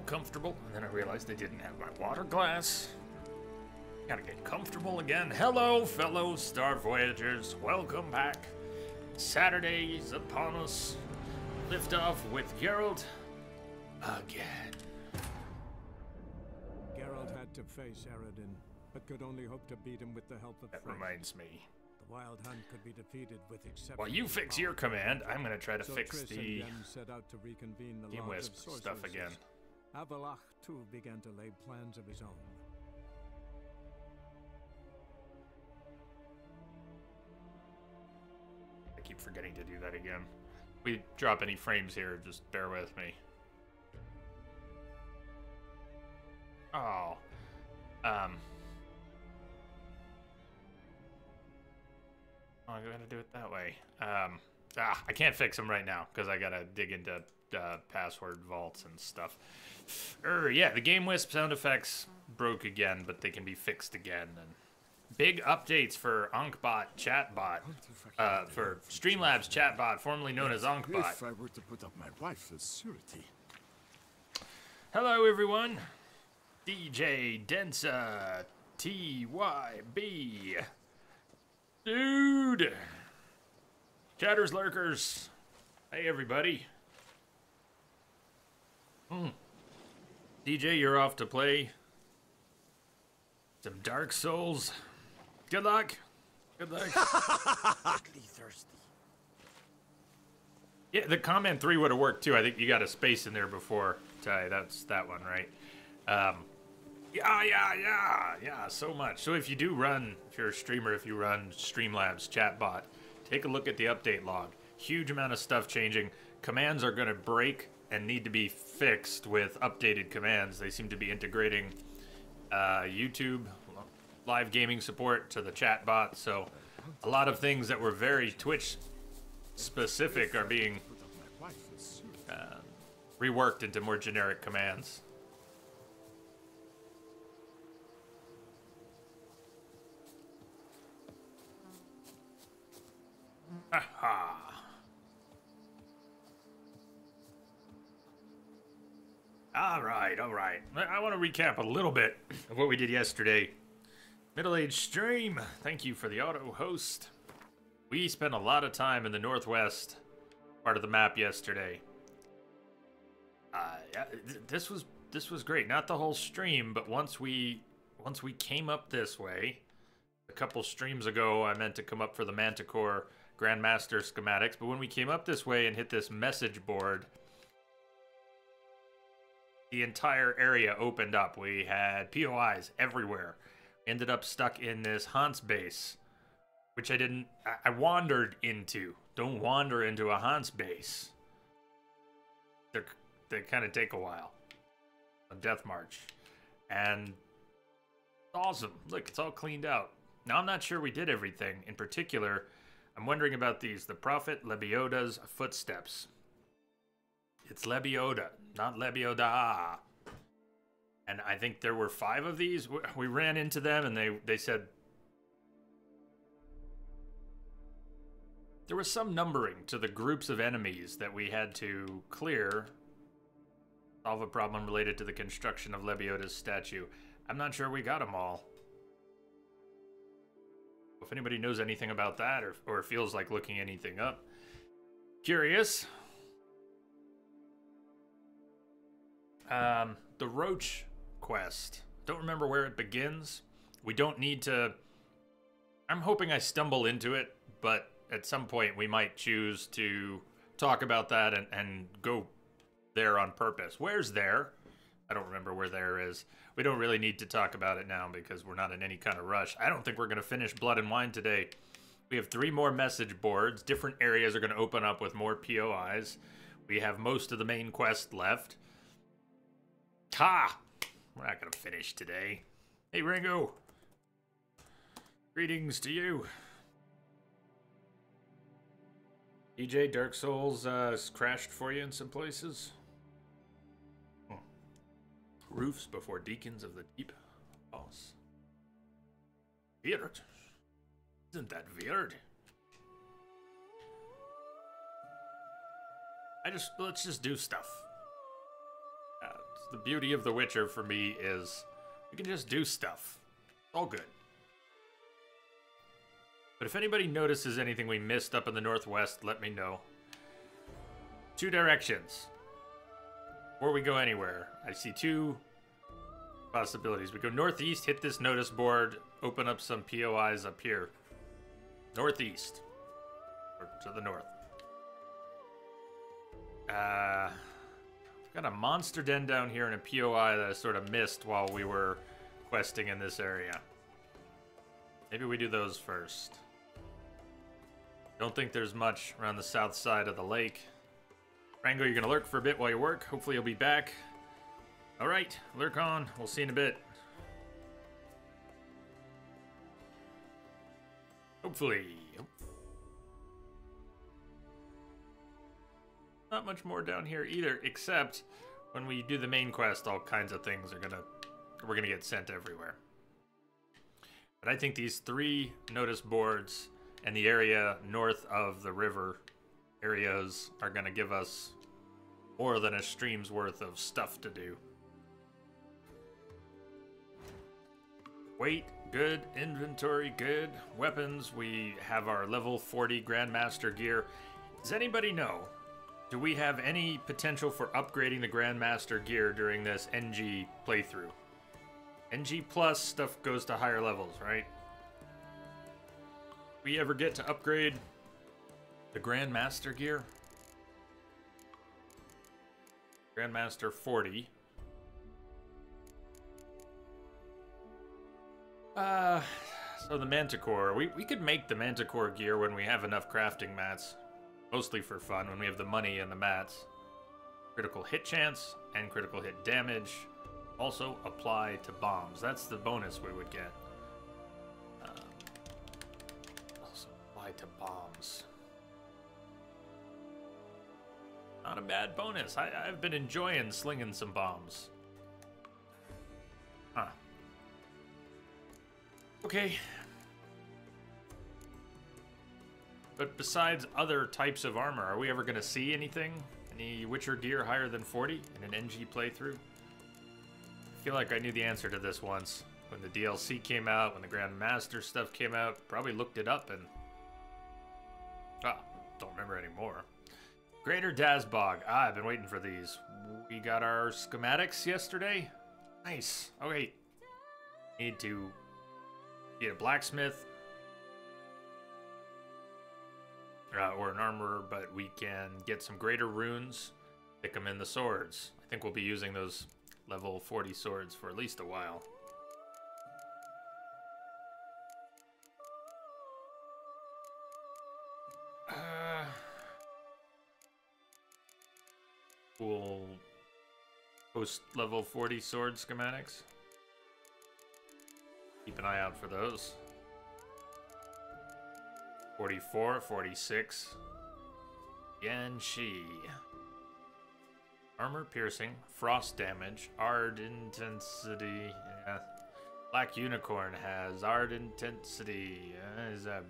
comfortable, and then I realized I didn't have my water glass. Gotta get comfortable again. Hello, fellow Star Voyagers. Welcome back. Saturday is upon us. Lift off with Geralt again. Geralt had to face Eredin, but could only hope to beat him with the help of That friends. reminds me. The Wild Hunt could be defeated with exceptional While you fix power. your command, I'm gonna try to So fix Triss the and Yen set out to reconvene the Team Lodge Wisp of stuff Sorceresses. again. Avalach too began to lay plans of his own. I keep forgetting to do that again. If we drop any frames here, just bear with me. Oh. Oh, I'm gonna do it that way. I can't fix them right now because I gotta dig into password vaults and stuff. Yeah, the Game Wisp sound effects broke again, but they can be fixed again. And big updates for Ankbot Chatbot, for Streamlabs Chatbot, formerly known as Ankbot. If I were to put up my wife as surety. Hello, everyone. DJ Densa TYB. Dude. Chatters Lurkers. Hey, everybody. DJ, you're off to play some Dark Souls. Good luck. Good luck. Thirsty. Yeah, the comment 3 would have worked too. I think you got a space in there before, Ty. That's that one, right? Yeah, so much. So if you do run, if you're a streamer, if you run Streamlabs Chatbot, take a look at the update log. Huge amount of stuff changing. Commands are going to break and need to be fixed with updated commands. They seem to be integrating YouTube live gaming support to the chatbot. So a lot of things that were very Twitch specific are being reworked into more generic commands. Aha. All right. I want to recap a little bit of what we did yesterday. Middle-aged stream. Thank you for the auto host. We spent a lot of time in the northwest part of the map yesterday. Yeah, this was great. Not the whole stream, but once we came up this way, a couple streams ago, I meant to come up for the Manticore Grandmaster schematics, but when we came up this way and hit this message board, the entire area opened up. We had POIs everywhere. Ended up stuck in this Hans base, which I wandered into. Don't wander into a Hans base. They kind of take a while. A death march. And awesome. Look, it's all cleaned out. Now, I'm not sure we did everything. In particular, I'm wondering about these. The Prophet Lebioda's footsteps. It's Lebioda, not Lebioda. And I think there were 5 of these. We ran into them and they said there was some numbering to the groups of enemies that we had to clear. Solve a problem related to the construction of Lebioda's statue. I'm not sure we got them all. If anybody knows anything about that or feels like looking anything up. Curious. The Roach quest. Don't remember where it begins. We don't need to... I'm hoping I stumble into it, but at some point we might choose to talk about that and go there on purpose. Where's there? I don't remember where there is. We don't really need to talk about it now because we're not in any kind of rush. I don't think we're going to finish Blood and Wine today. We have 3 more message boards. Different areas are going to open up with more POIs. We have most of the main quest left. Ha! We're not going to finish today. Hey, Ringo. Greetings to you. EJ, Dark Souls has crashed for you in some places. Roofs before Deacons of the Deep. Boss. Weird. Isn't that weird? Let's just do stuff. the beauty of The Witcher for me is we can just do stuff. All good. But if anybody notices anything we missed up in the northwest, let me know. 2 directions. Before we go anywhere, I see 2 possibilities. We go northeast, hit this notice board, open up some POIs up here. Northeast. Or to the north. We've got a monster den down here and a POI that I sort of missed while we were questing in this area. Maybe we do those first. Don't think there's much around the south side of the lake. Rango, you're gonna lurk for a bit while you work. Hopefully you'll be back. Alright, lurk on. We'll see you in a bit. Hopefully. Not much more down here either, except when we do the main quest, all kinds of things we're gonna get sent everywhere. But I think these 3 notice boards and the area north of the river areas are gonna give us more than a stream's worth of stuff to do. Weight, good. Inventory, good. Weapons, we have our level 40 Grandmaster gear. Does anybody know, do we have any potential for upgrading the Grandmaster gear during this NG playthrough? NG plus stuff goes to higher levels, right? We ever get to upgrade the Grandmaster gear? Grandmaster 40. So the Manticore. We could make the Manticore gear when we have enough crafting mats. Mostly for fun, when we have the money and the mats. Critical hit chance and critical hit damage. Also apply to bombs. That's the bonus we would get. Also apply to bombs. Not a bad bonus. I've been enjoying slinging some bombs. Huh. Okay. But besides other types of armor, are we ever going to see anything? Any Witcher gear higher than 40 in an NG playthrough? I feel like I knew the answer to this once. When the DLC came out, when the Grandmaster stuff came out, probably looked it up and... don't remember anymore. Greater Dazbog. I've been waiting for these. We got our schematics yesterday. Nice. Oh, wait. Need to get a blacksmith. Or an armorer, but we can get some greater runes, pick them in the swords. I think we'll be using those level 40 swords for at least a while. Cool post level 40 sword schematics. Keep an eye out for those. 44, 46. Yanshi. Armor piercing, frost damage, Ard intensity. Yeah. Black Unicorn has Ard intensity. Is that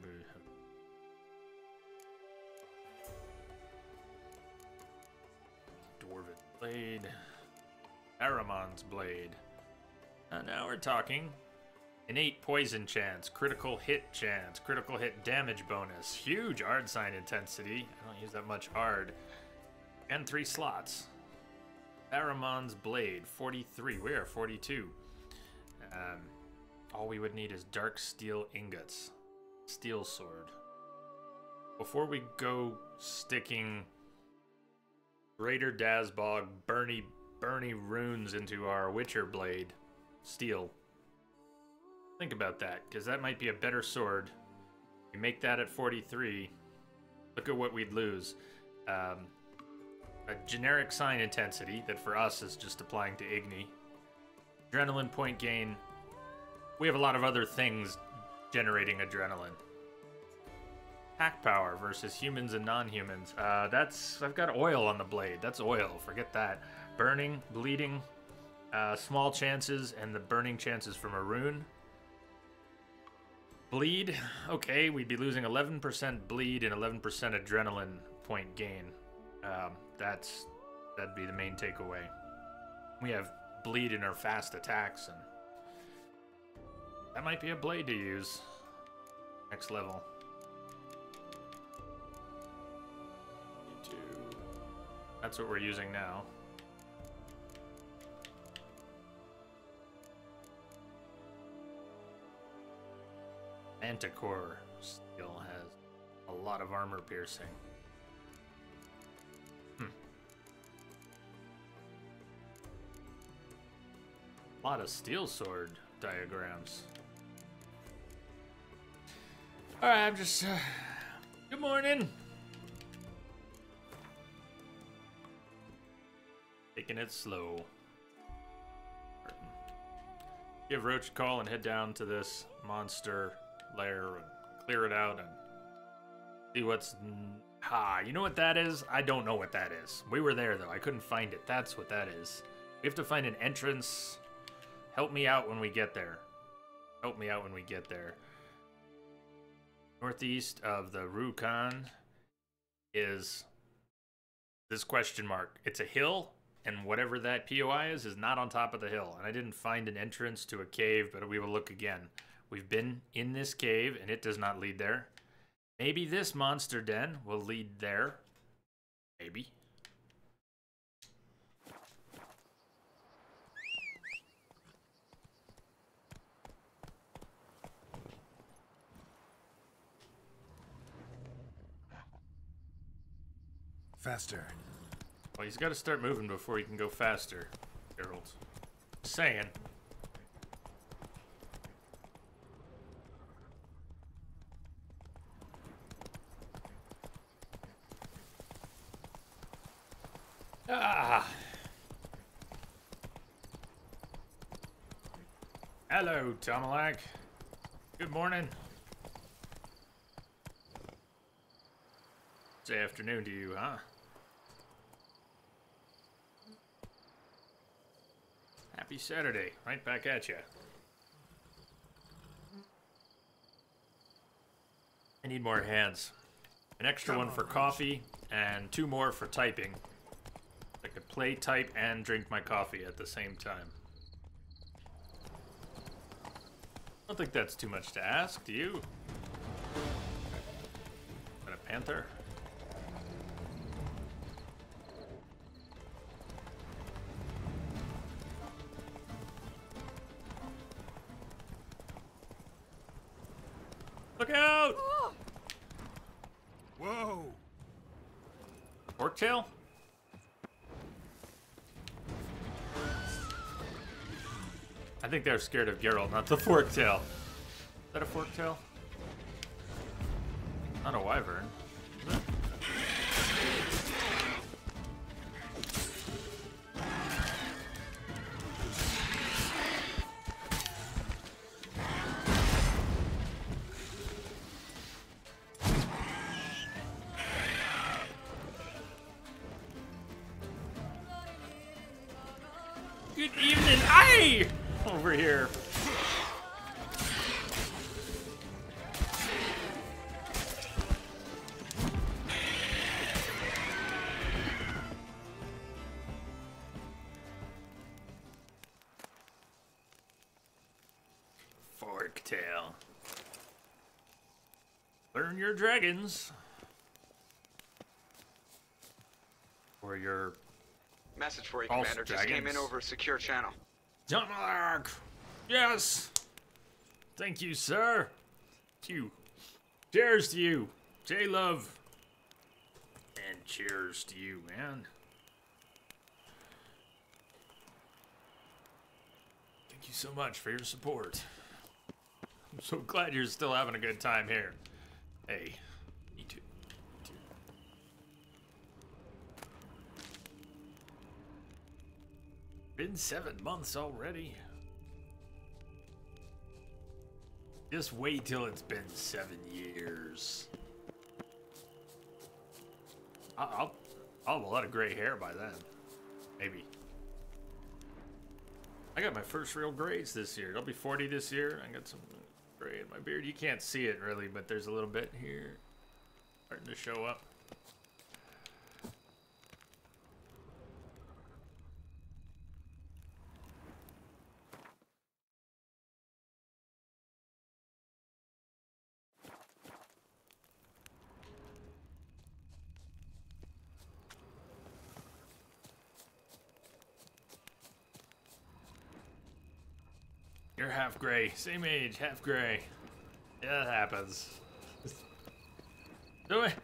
Dwarven blade. Aramon's blade. Now we're talking. Innate poison chance, critical hit chance, critical hit damage bonus, huge Ard sign intensity. I don't use that much Ard. And 3 slots. Aramon's blade, 43. We are 42. All we would need is dark steel ingots. Steel sword. Before we go sticking Greater Dazbog Bernie runes into our Witcher blade, steel. Think about that, because that might be a better sword. We make that at 43. Look at what we'd lose. A generic sign intensity that for us is just applying to Igni. Adrenaline point gain. We have a lot of other things generating adrenaline. Hack power versus humans and non-humans. I've got oil on the blade. That's oil. Forget that. Burning, bleeding, small chances, and the burning chances from a rune. Bleed, okay, we'd be losing 11% bleed and 11% adrenaline point gain. That'd be the main takeaway. We have bleed in our fast attacks, and that might be a blade to use. Next level. That's what we're using now. Manticore still has a lot of armor piercing. A lot of steel sword diagrams. Alright, I'm just... good morning! Taking it slow. Give Roach a call and head down to this monster lair and clear it out and see what's... you know what that is? I don't know what that is. We were there though. I couldn't find it. That's what that is. We have to find an entrance. Help me out when we get there. Help me out when we get there. Northeast of the Rukon is this question mark. It's a hill, and whatever that POI is not on top of the hill. And I didn't find an entrance to a cave, but we will look again. We've been in this cave, and it does not lead there. Maybe this monster den will lead there. Maybe. Faster. Well, he's got to start moving before he can go faster, Geralt. Saying. Ah! Hello, Tomalak. Good morning. It's afternoon to you, huh? Happy Saturday. Right back at you. I need more hands. An extra one for coffee and 2 more for typing. I could play, type, and drink my coffee at the same time. I don't think that's too much to ask, do you? Is that a panther? Look out! Whoa! Forktail? I think they're scared of Geralt, not the forktail. Is that a forktail? Not a wyvern. Is it? Good evening, aye! Over here. Forktail. Learn your dragons. Or your Message for you, false Commander. Just came in dragons. over a secure channel. Tomalak! Yes! Thank you, sir. Thank you. Cheers to you. J-Love. And cheers to you, man. Thank you so much for your support. I'm so glad you're still having a good time here. Hey, me too. Me too. Been 7 months already. Just wait till it's been 7 years. I'll have a lot of gray hair by then. Maybe. I got my first real grays this year. I'll be 40 this year. I got some gray in my beard. You can't see it really, but there's a little bit here starting to show up. You're half gray. Same age, half gray. Yeah, it happens. Do it.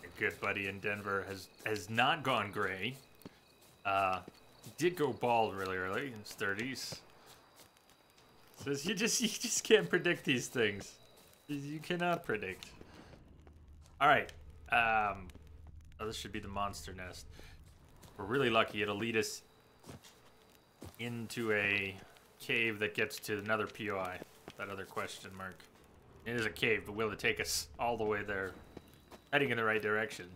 Your good buddy in Denver has not gone gray. He did go bald really early in his 30s. Says you just can't predict these things. You cannot predict. All right. Oh, this should be the monster nest. We're really lucky. It'll lead us into a cave that gets to another POI. That other question mark. It is a cave, but will it take us all the way there? Heading in the right direction.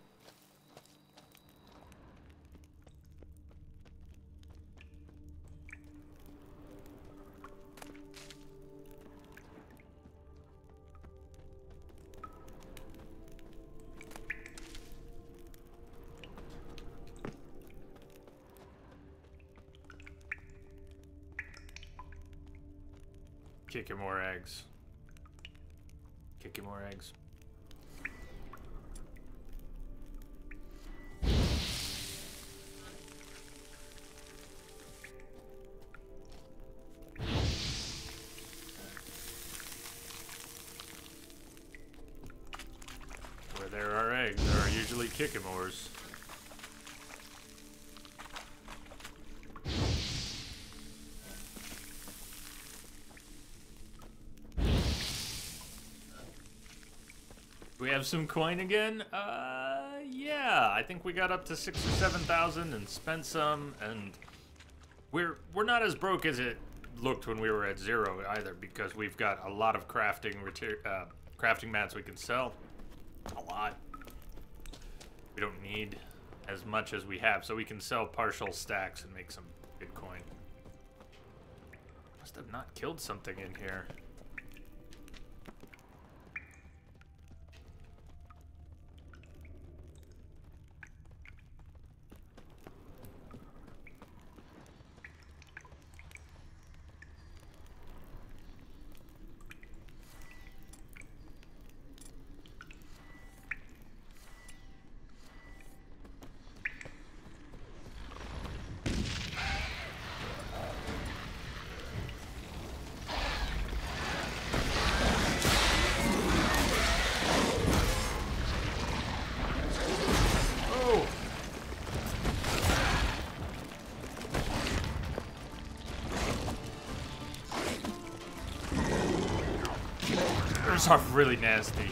Kicking more eggs. Kicking more eggs. Where there are eggs, there are usually kikimores. We have some coin again? Yeah, I think we got up to 6,000 or 7,000 and spent some, and we're not as broke as it looked when we were at 0 either, because we've got a lot of crafting mats we can sell. A lot. We don't need as much as we have, so we can sell partial stacks and make some good coin. Must have not killed something in here. Those are really nasty.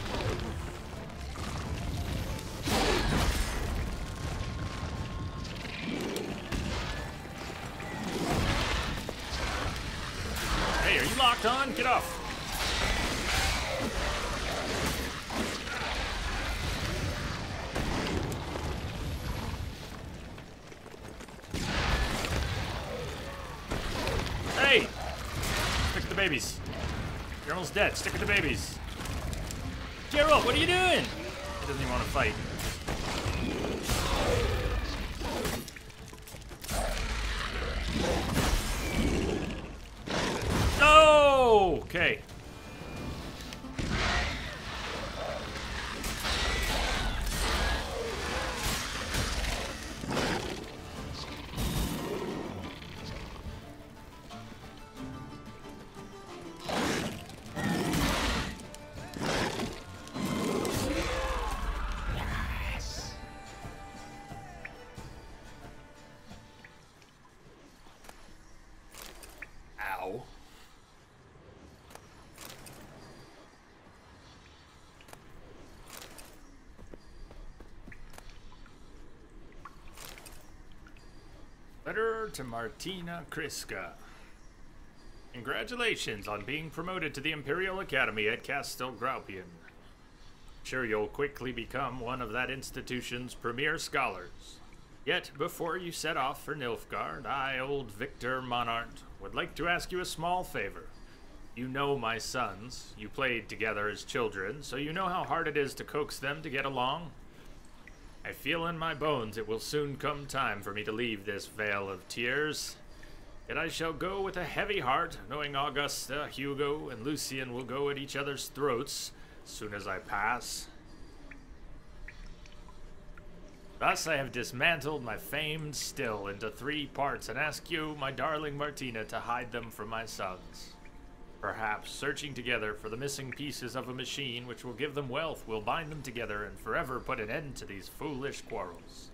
Hey, are you locked on? Get off. Hey! Stick with the babies. You're almost dead. Stick with the babies. Geralt, what are you doing? He doesn't even want to fight. No! Okay. Ow. Letter to Martina Kriska. Congratulations on being promoted to the Imperial Academy at Castle Graupian. Sure, you'll quickly become one of that institution's premier scholars. Yet, before you set off for Nilfgaard, I, old Victor Monart, would like to ask you a small favor. You know my sons. You played together as children, so you know how hard it is to coax them to get along. I feel in my bones it will soon come time for me to leave this vale of tears. Yet I shall go with a heavy heart, knowing Augusta, Hugo, and Lucian will go at each other's throats as soon as I pass. Thus I have dismantled my famed still into 3 parts and ask you, my darling Martina, to hide them from my sons. Perhaps searching together for the missing pieces of a machine which will give them wealth will bind them together and forever put an end to these foolish quarrels.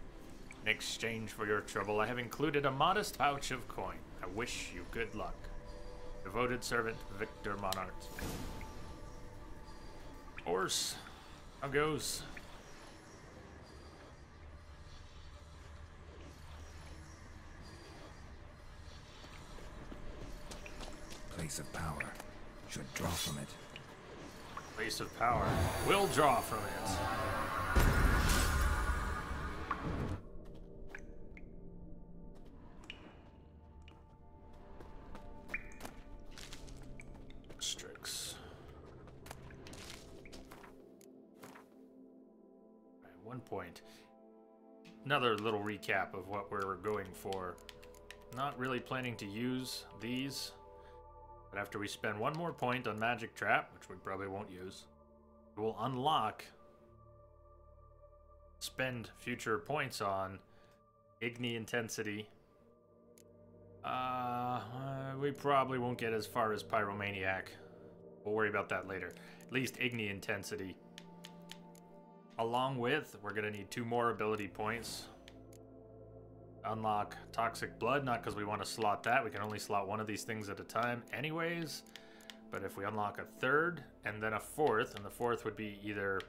In exchange for your trouble, I have included a modest pouch of coin. I wish you good luck. Devoted servant, Victor Monart. Horse, how goes? Place of power. Should draw from it. Place of power. Will draw from it. Strix. At 1 point. Another little recap of what we're going for. Not really planning to use these. But after we spend 1 more point on Magic Trap, which we probably won't use, we will unlock, spend future points on Igni Intensity. We probably won't get as far as Pyromaniac. We'll worry about that later. At least Igni Intensity. Along with, we're going to need 2 more ability points. Unlock Toxic Blood, not because we want to slot that. We can only slot 1 of these things at a time anyways. But if we unlock a 3rd and then a 4th, and the 4th would be either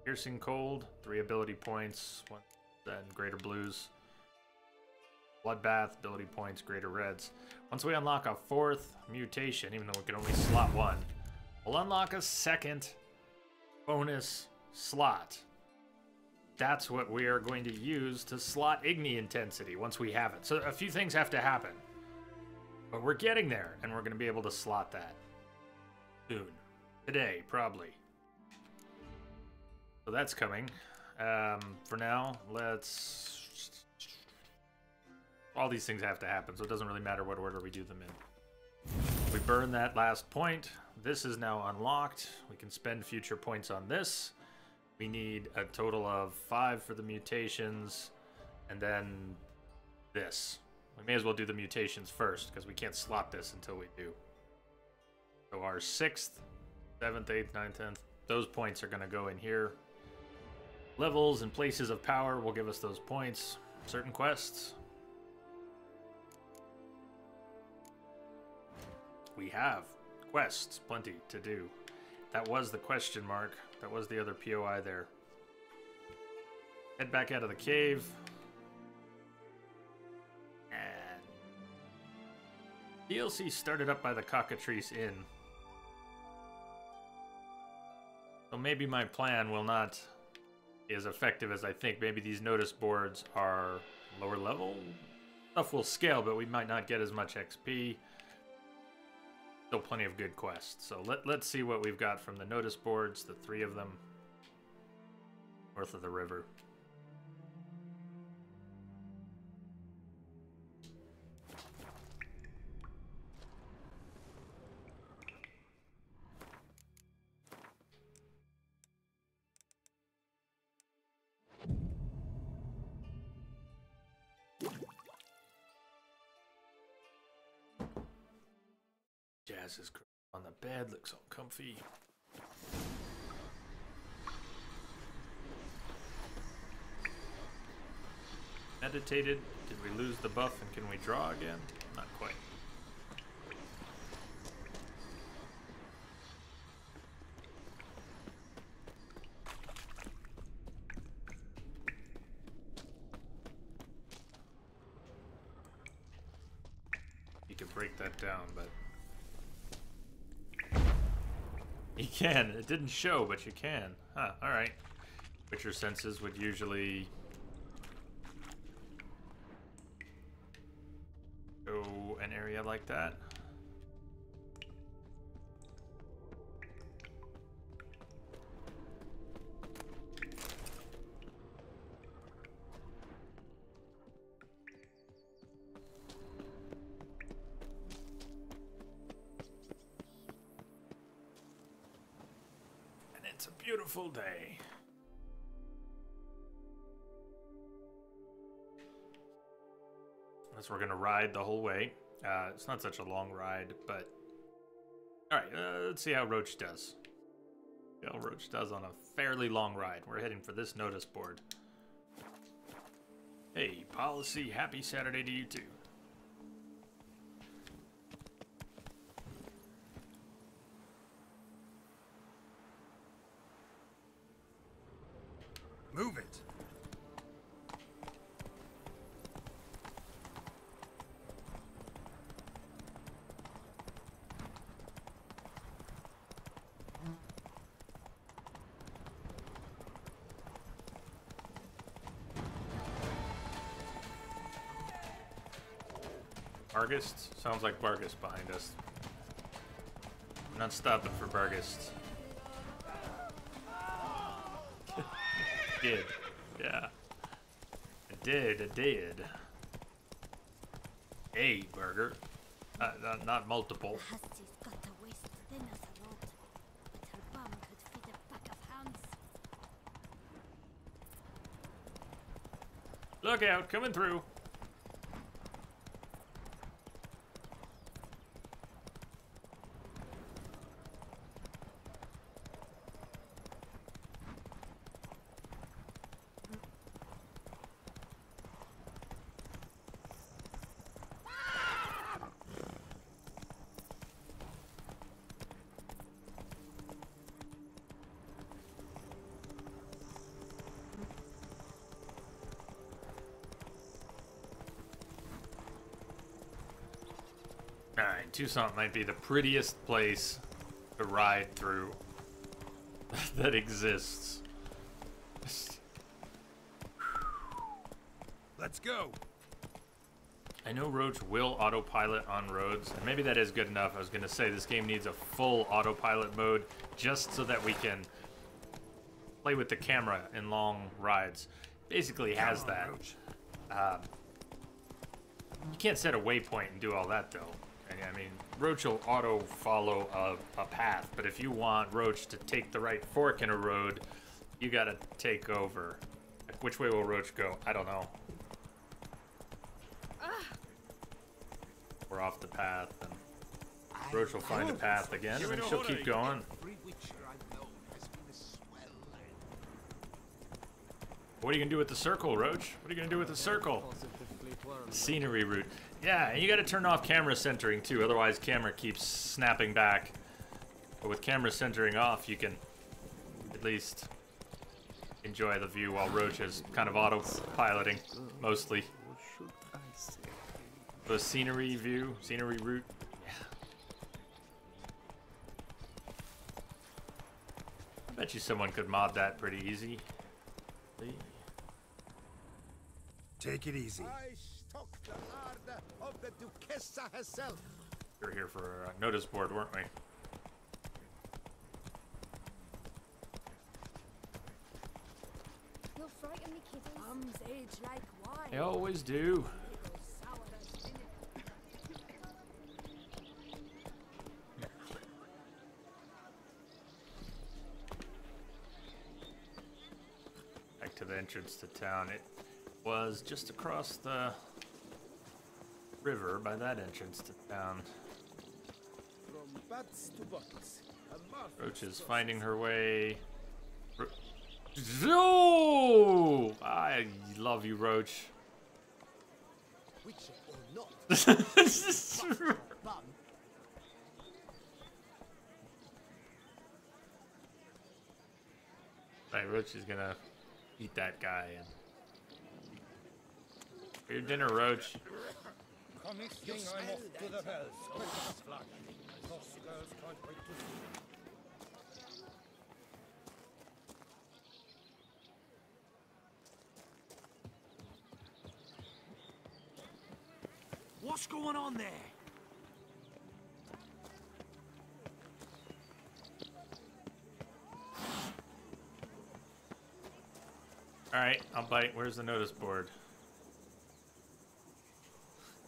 Piercing Cold, 3 ability points, 1, then Greater Blues. Bloodbath, ability points, Greater Reds. Once we unlock a 4th mutation, even though we can only slot 1, we'll unlock a 2nd bonus slot. That's what we are going to use to slot Igni Intensity once we have it. So a few things have to happen. But we're getting there, and we're going to be able to slot that soon. Today, probably. So that's coming. For now, let's... All these things have to happen, so it doesn't really matter what order we do them in. We burn that last point. This is now unlocked. We can spend future points on this. We need a total of 5 for the mutations, and then this. We may as well do the mutations first, because we can't slot this until we do. So our 6th, 7th, 8th, 9th, 10th, those points are going to go in here. Levels and places of power will give us those points. Certain quests. We have quests, plenty to do. That was the question mark. That was the other POI there. Head back out of the cave. And DLC started up by the Cockatrice Inn. So maybe my plan will not be as effective as I think. Maybe these notice boards are lower level. Stuff will scale, but we might not get as much XP. Still plenty of good quests. So let's see what we've got from the notice boards, the 3 of them, north of the river. Jazz is on the bed, looks all comfy. Meditated. Did we lose the buff and can we draw again? Not quite. You could break that down, but you can. It didn't show, but you can. Huh, alright. Witcher senses would usually go an area like that. And it's a beautiful day. we're gonna ride the whole way. It's not such a long ride, but all right. Let's see how Roach does. See how Roach does on a fairly long ride. We're heading for this notice board. Hey, policy. Happy Saturday to you too. Move it. Bargist? Sounds like Bargist behind us. I'm not stopping for Bargist. Did. Yeah. I did. A burger. Not multiple. Husty's got a waist thin as a rod, but her bum could fit a pack of hounds. Look out, coming through. Alright, Tucson might be the prettiest place to ride through that exists. Let's go. I know Roach will autopilot on roads, and maybe that is good enough. I was going to say this game needs a full autopilot mode just so that we can play with the camera in long rides. Basically has that. You can't set a waypoint and do all that though. I mean, Roach will auto follow a path, but if you want Roach to take the right fork in a road, you gotta take over. Like, which way will Roach go? I don't know. We're off the path, and Roach will find a path again, and then she'll keep going. What are you gonna do with the circle, Roach? What are you gonna do with the circle? Scenery route. Yeah, and you gotta turn off camera centering too, otherwise camera keeps snapping back. But with camera centering off, you can at least enjoy the view while Roach is kind of autopiloting, mostly. The scenery view, scenery route. Yeah. I bet you someone could mod that pretty easy. Take it easy. Of the Duchessa herself. We were here for a notice board, weren't we? You'll frighten me, kittens. Mums age like wine. They always do. Back to the entrance to town. It was just across the river by that entrance to town. From butts to butts. Roach is finding her way. Oh! I love you, Roach. Which or not. Right, Roach is gonna eat that guy and for your dinner, Roach. Commissioning, I'm off to the bells. Christmas flag. Lost girls can't wait to see. What's going on there? Alright, I'll bite. Where's the notice board?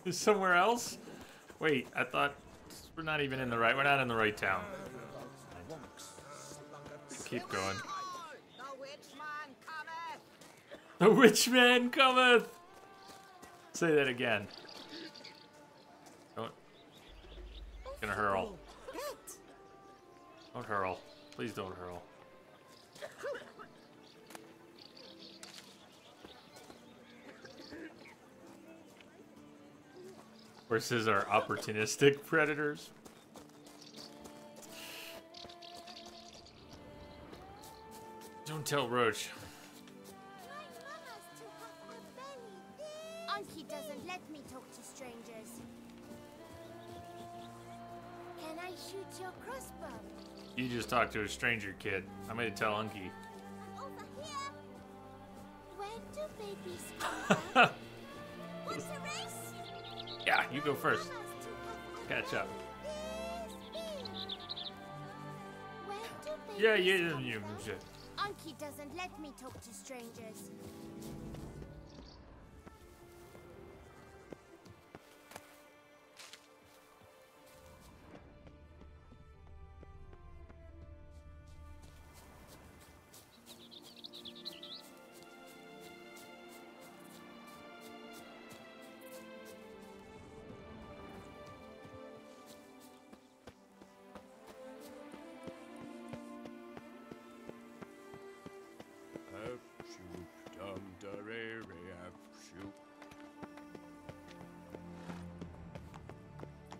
Is somewhere else? Wait, I thought we're not even in the right. We're not in the right town. Keep going. The witch man cometh! The witch man cometh! Say that again. Gonna hurl. Don't hurl. Please don't hurl. Horses are opportunistic predators. Don't tell Roach. My mama's too hot for belly. Unky doesn't let me talk to strangers. Can I shoot your crossbow? You just talked to a stranger, kid. I'm gonna tell Unky. Over here. When do babies come out? What's the race? Yeah, you go first. Mama's too hot for Catch up. When do Yeah, babies yeah. come out? Unky doesn't let me talk to strangers.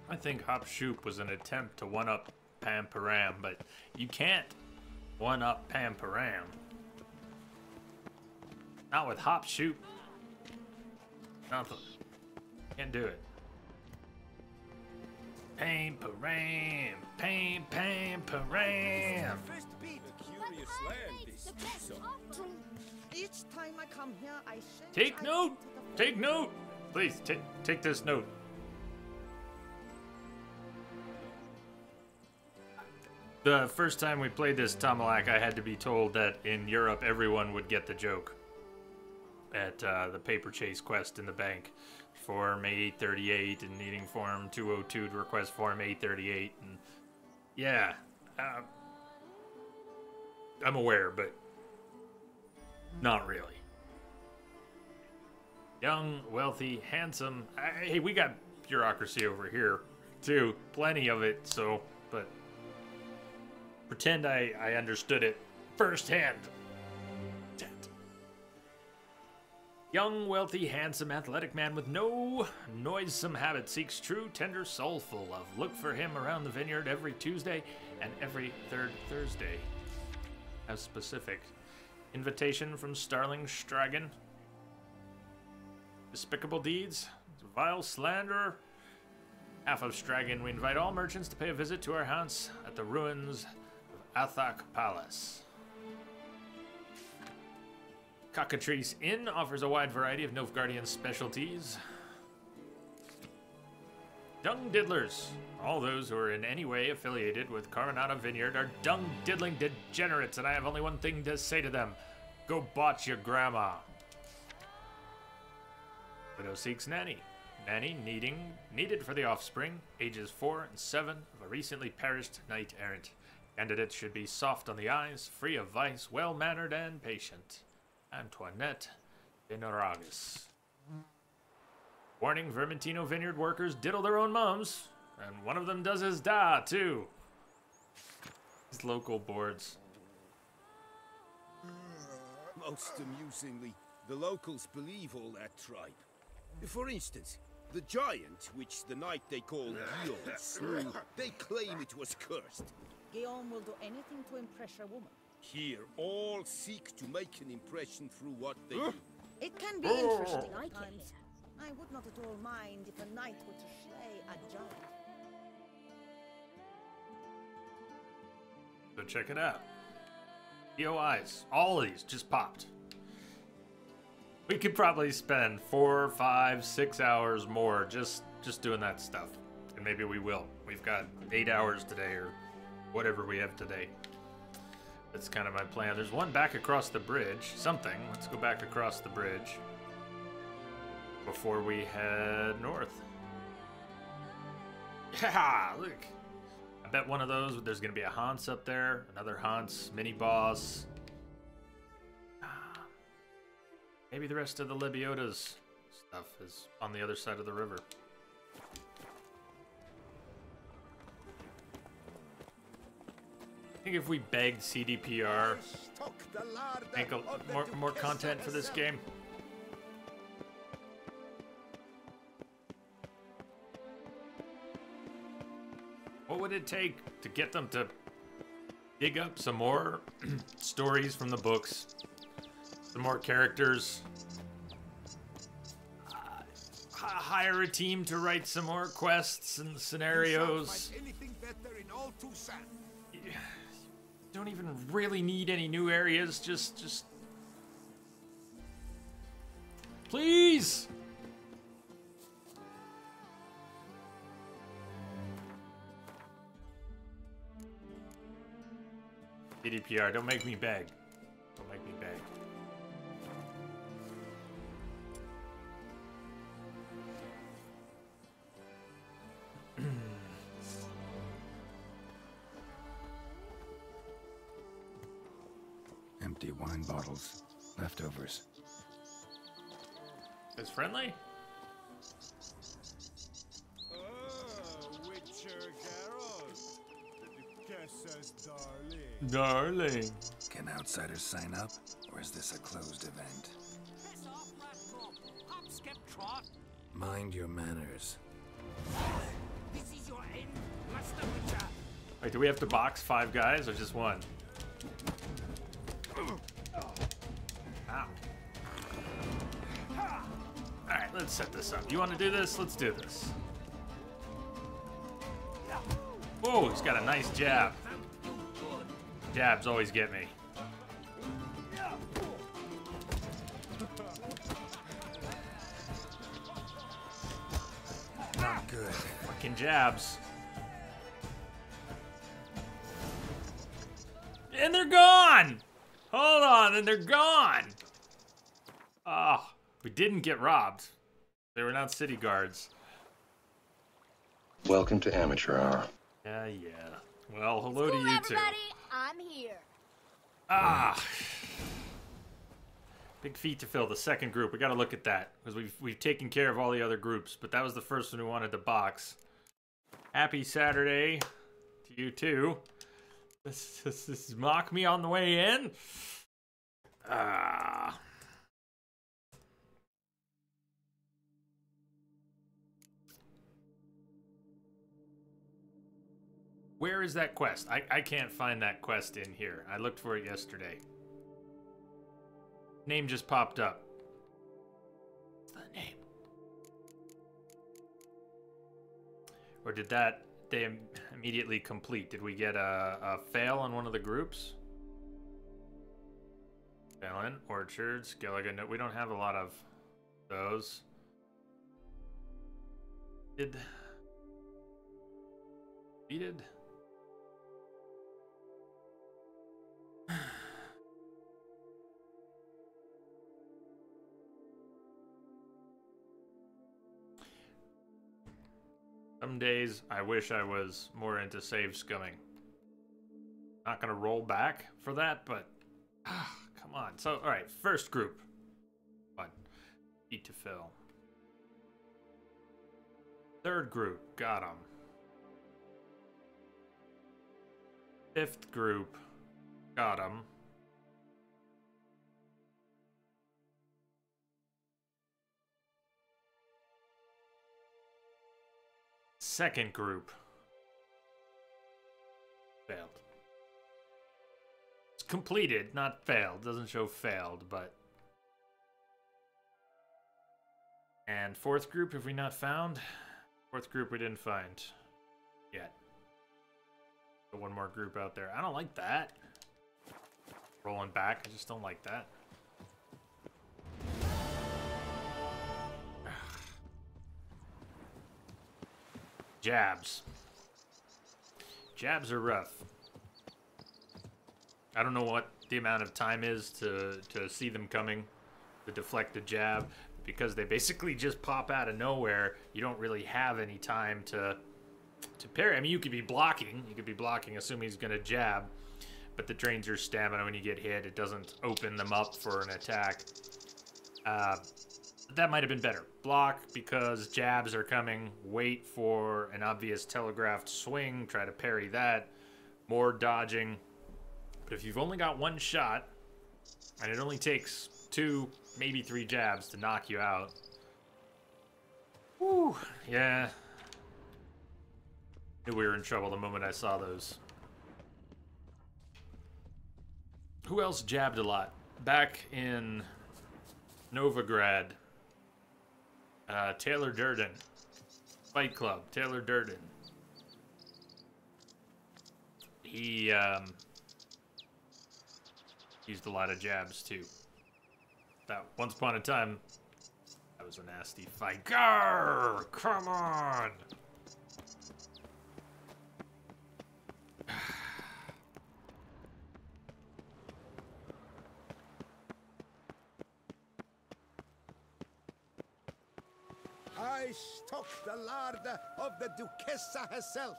I think Hop Shoop was an attempt to one-up Pam Param, but you can't one-up Pam Param. Not with Hop Shoop. Nothing. Can't do it. Pam Param, Pam Param. First beat. Curious land, this Each time I come here, I sense Take I note. enter the Take note. Please take this note. The first time we played this Tomalak, I had to be told that in Europe everyone would get the joke at the paper chase quest in the bank. Form 838 and needing Form 202 to request Form 838. And yeah, I'm aware, but not really. Young, wealthy, handsome. Hey, we got bureaucracy over here, too. Plenty of it, so, but pretend I understood it firsthand. Young, wealthy, handsome, athletic man with no noisome habit seeks true, tender, soulful love. Look for him around the vineyard every Tuesday and every third Thursday. As specific. Invitation from Starling Stragan. Despicable deeds, vile slander. Half of Stragan, we invite all merchants to pay a visit to our haunts at the ruins of Athak Palace. Cockatrice Inn offers a wide variety of Nilfgaardian specialties. Dung diddlers. All those who are in any way affiliated with Coronata Vineyard are dung diddling degenerates, and I have only one thing to say to them. Go botch your grandma. Widow seeks nanny. Nanny needed for the offspring, ages 4 and 7, of a recently perished knight errant. Candidate should be soft on the eyes, free of vice, well-mannered and patient. Antoinette de Noragus. Warning, Vermentino Vineyard workers diddle their own mums, and one of them does his da, too. These local boards. Most amusingly, the locals believe all that tribe. For instance, the giant, which the knight they call Guillaume slew, they claim it was cursed. Guillaume will do anything to impress a woman. Here, all seek to make an impression through what they do. It can be interesting Like at times. it. I would not at all mind if a knight were to slay a giant. So check it out. POIs. All of these just popped. We could probably spend 4, 5, 6 hours more just doing that stuff. And maybe we will. We've got 8 hours today or whatever we have today. That's kind of my plan. There's one back across the bridge. Something. Let's go back across the bridge before we head north. Yeah, look. I bet one of those, there's going to be a Hans up there. Another Hans mini-boss. Maybe the rest of the Lebioda's stuff is on the other side of the river. think if we begged CDPR, make more content for this game. What would it take to get them to dig up some more stories from the books, some more characters, hire a team to write some more quests and scenarios? Don't even really need any new areas, just please. CDPR, don't make me beg. Don't make me beg. Empty wine bottles. Leftovers. It's friendly? Witcher Geralt, the Duchess's darling. Darling. Can outsiders sign up, or is this a closed event? Piss off, Blackmore. Hop, skip, trot. Mind your manners. This is your end, Master Witcher. Wait, do we have to box 5 guys or just one? Ow. Alright, let's set this up. You want to do this? Let's do this. Whoa, he's got a nice jab. Jabs always get me. Not good. Fucking jabs. And they're gone! Hold on, and they're gone! Ah, we didn't get robbed. They were not city guards. Welcome to Amateur Hour. Yeah. Well, hello to you too. Everybody, I'm here. Ah. Big feat to fill. The second group. We got to look at that because we've taken care of all the other groups, but that was the first one who wanted to box. Happy Saturday to you too. This is mock me on the way in. Ah. Where is that quest? I can't find that quest in here. I looked for it yesterday. Name just popped up. What's that name? Or did they immediately complete? Did we get a fail on one of the groups? Fallon, Orchards, Gilligan. No, we don't have a lot of those. Defeated? Some days I wish I was more into save scumming. Not gonna roll back for that, but come on. So, all right, first group. One, feet to fill. Third group, got them. Fifth group, got them. Second group, failed. It's completed, not failed. Doesn't show failed, but. And fourth group, have we not found? Fourth group we didn't find yet. So one more group out there. I don't like that. Rolling back, I just don't like that. Jabs. Jabs are rough. I don't know what the amount of time is to see them coming, to deflect a jab. Because they basically just pop out of nowhere, you don't really have any time to parry. I mean, you could be blocking. You could be blocking, assuming he's going to jab. But the drains your stamina when you get hit. It doesn't open them up for an attack. That might have been better. Block because jabs are coming. Wait for an obvious telegraphed swing. Try to parry that. More dodging. But if you've only got one shot, and it only takes 2, maybe 3 jabs to knock you out. Whew, yeah. Knew we were in trouble the moment I saw those. Who else jabbed a lot? Back in Novigrad, Taylor Durden. Fight Club, Taylor Durden. He used a lot of jabs too. That once upon a time, that was a nasty fight. Grrr! Come on! I stock the larder of the Duchessa herself.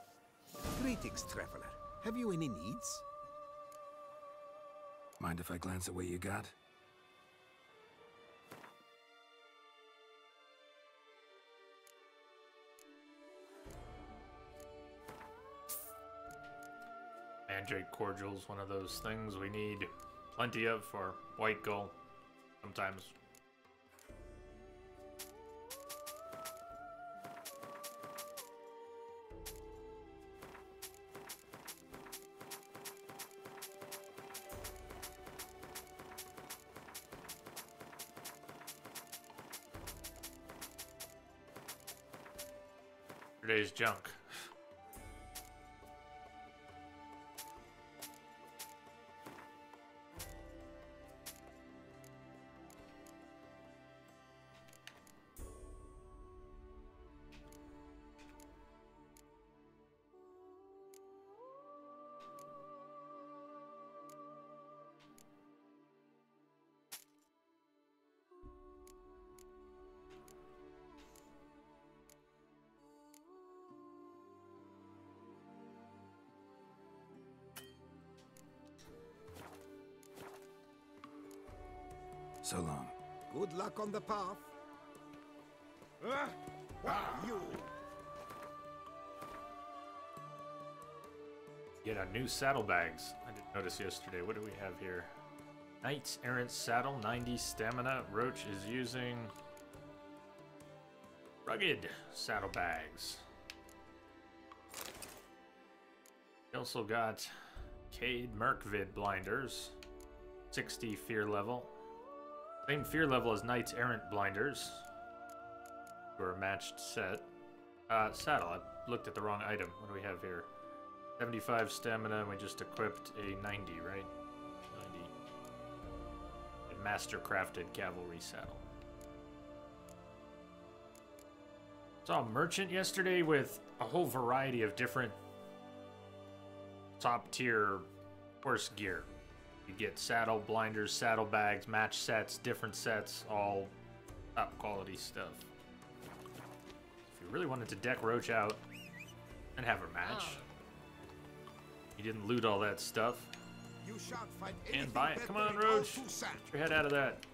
Greetings, traveler. Have you any needs? Mind if I glance at what you got? Mandrake cordial's one of those things we need plenty of for White Gull. Sometimes. Today's junk. So long. Good luck on the path. You. Get our new saddlebags. I didn't notice yesterday. What do we have here? Knight's Errant Saddle, 90 stamina. Roach is using rugged saddlebags. We also got Cade Merkvid blinders, 60 fear level. Same fear level as Knight's Errant blinders. For a matched set. Saddle. I looked at the wrong item. What do we have here? 75 stamina, and we just equipped a 90, right? 90. A master crafted cavalry saddle. Saw a merchant yesterday with a whole variety of different top tier horse gear. You get saddle, blinders, saddlebags, match sets, different sets, all top quality stuff. If you really wanted to deck Roach out and have her match, you didn't loot all that stuff. You shan't find And buy it. Come on, Roach. Get your head out of that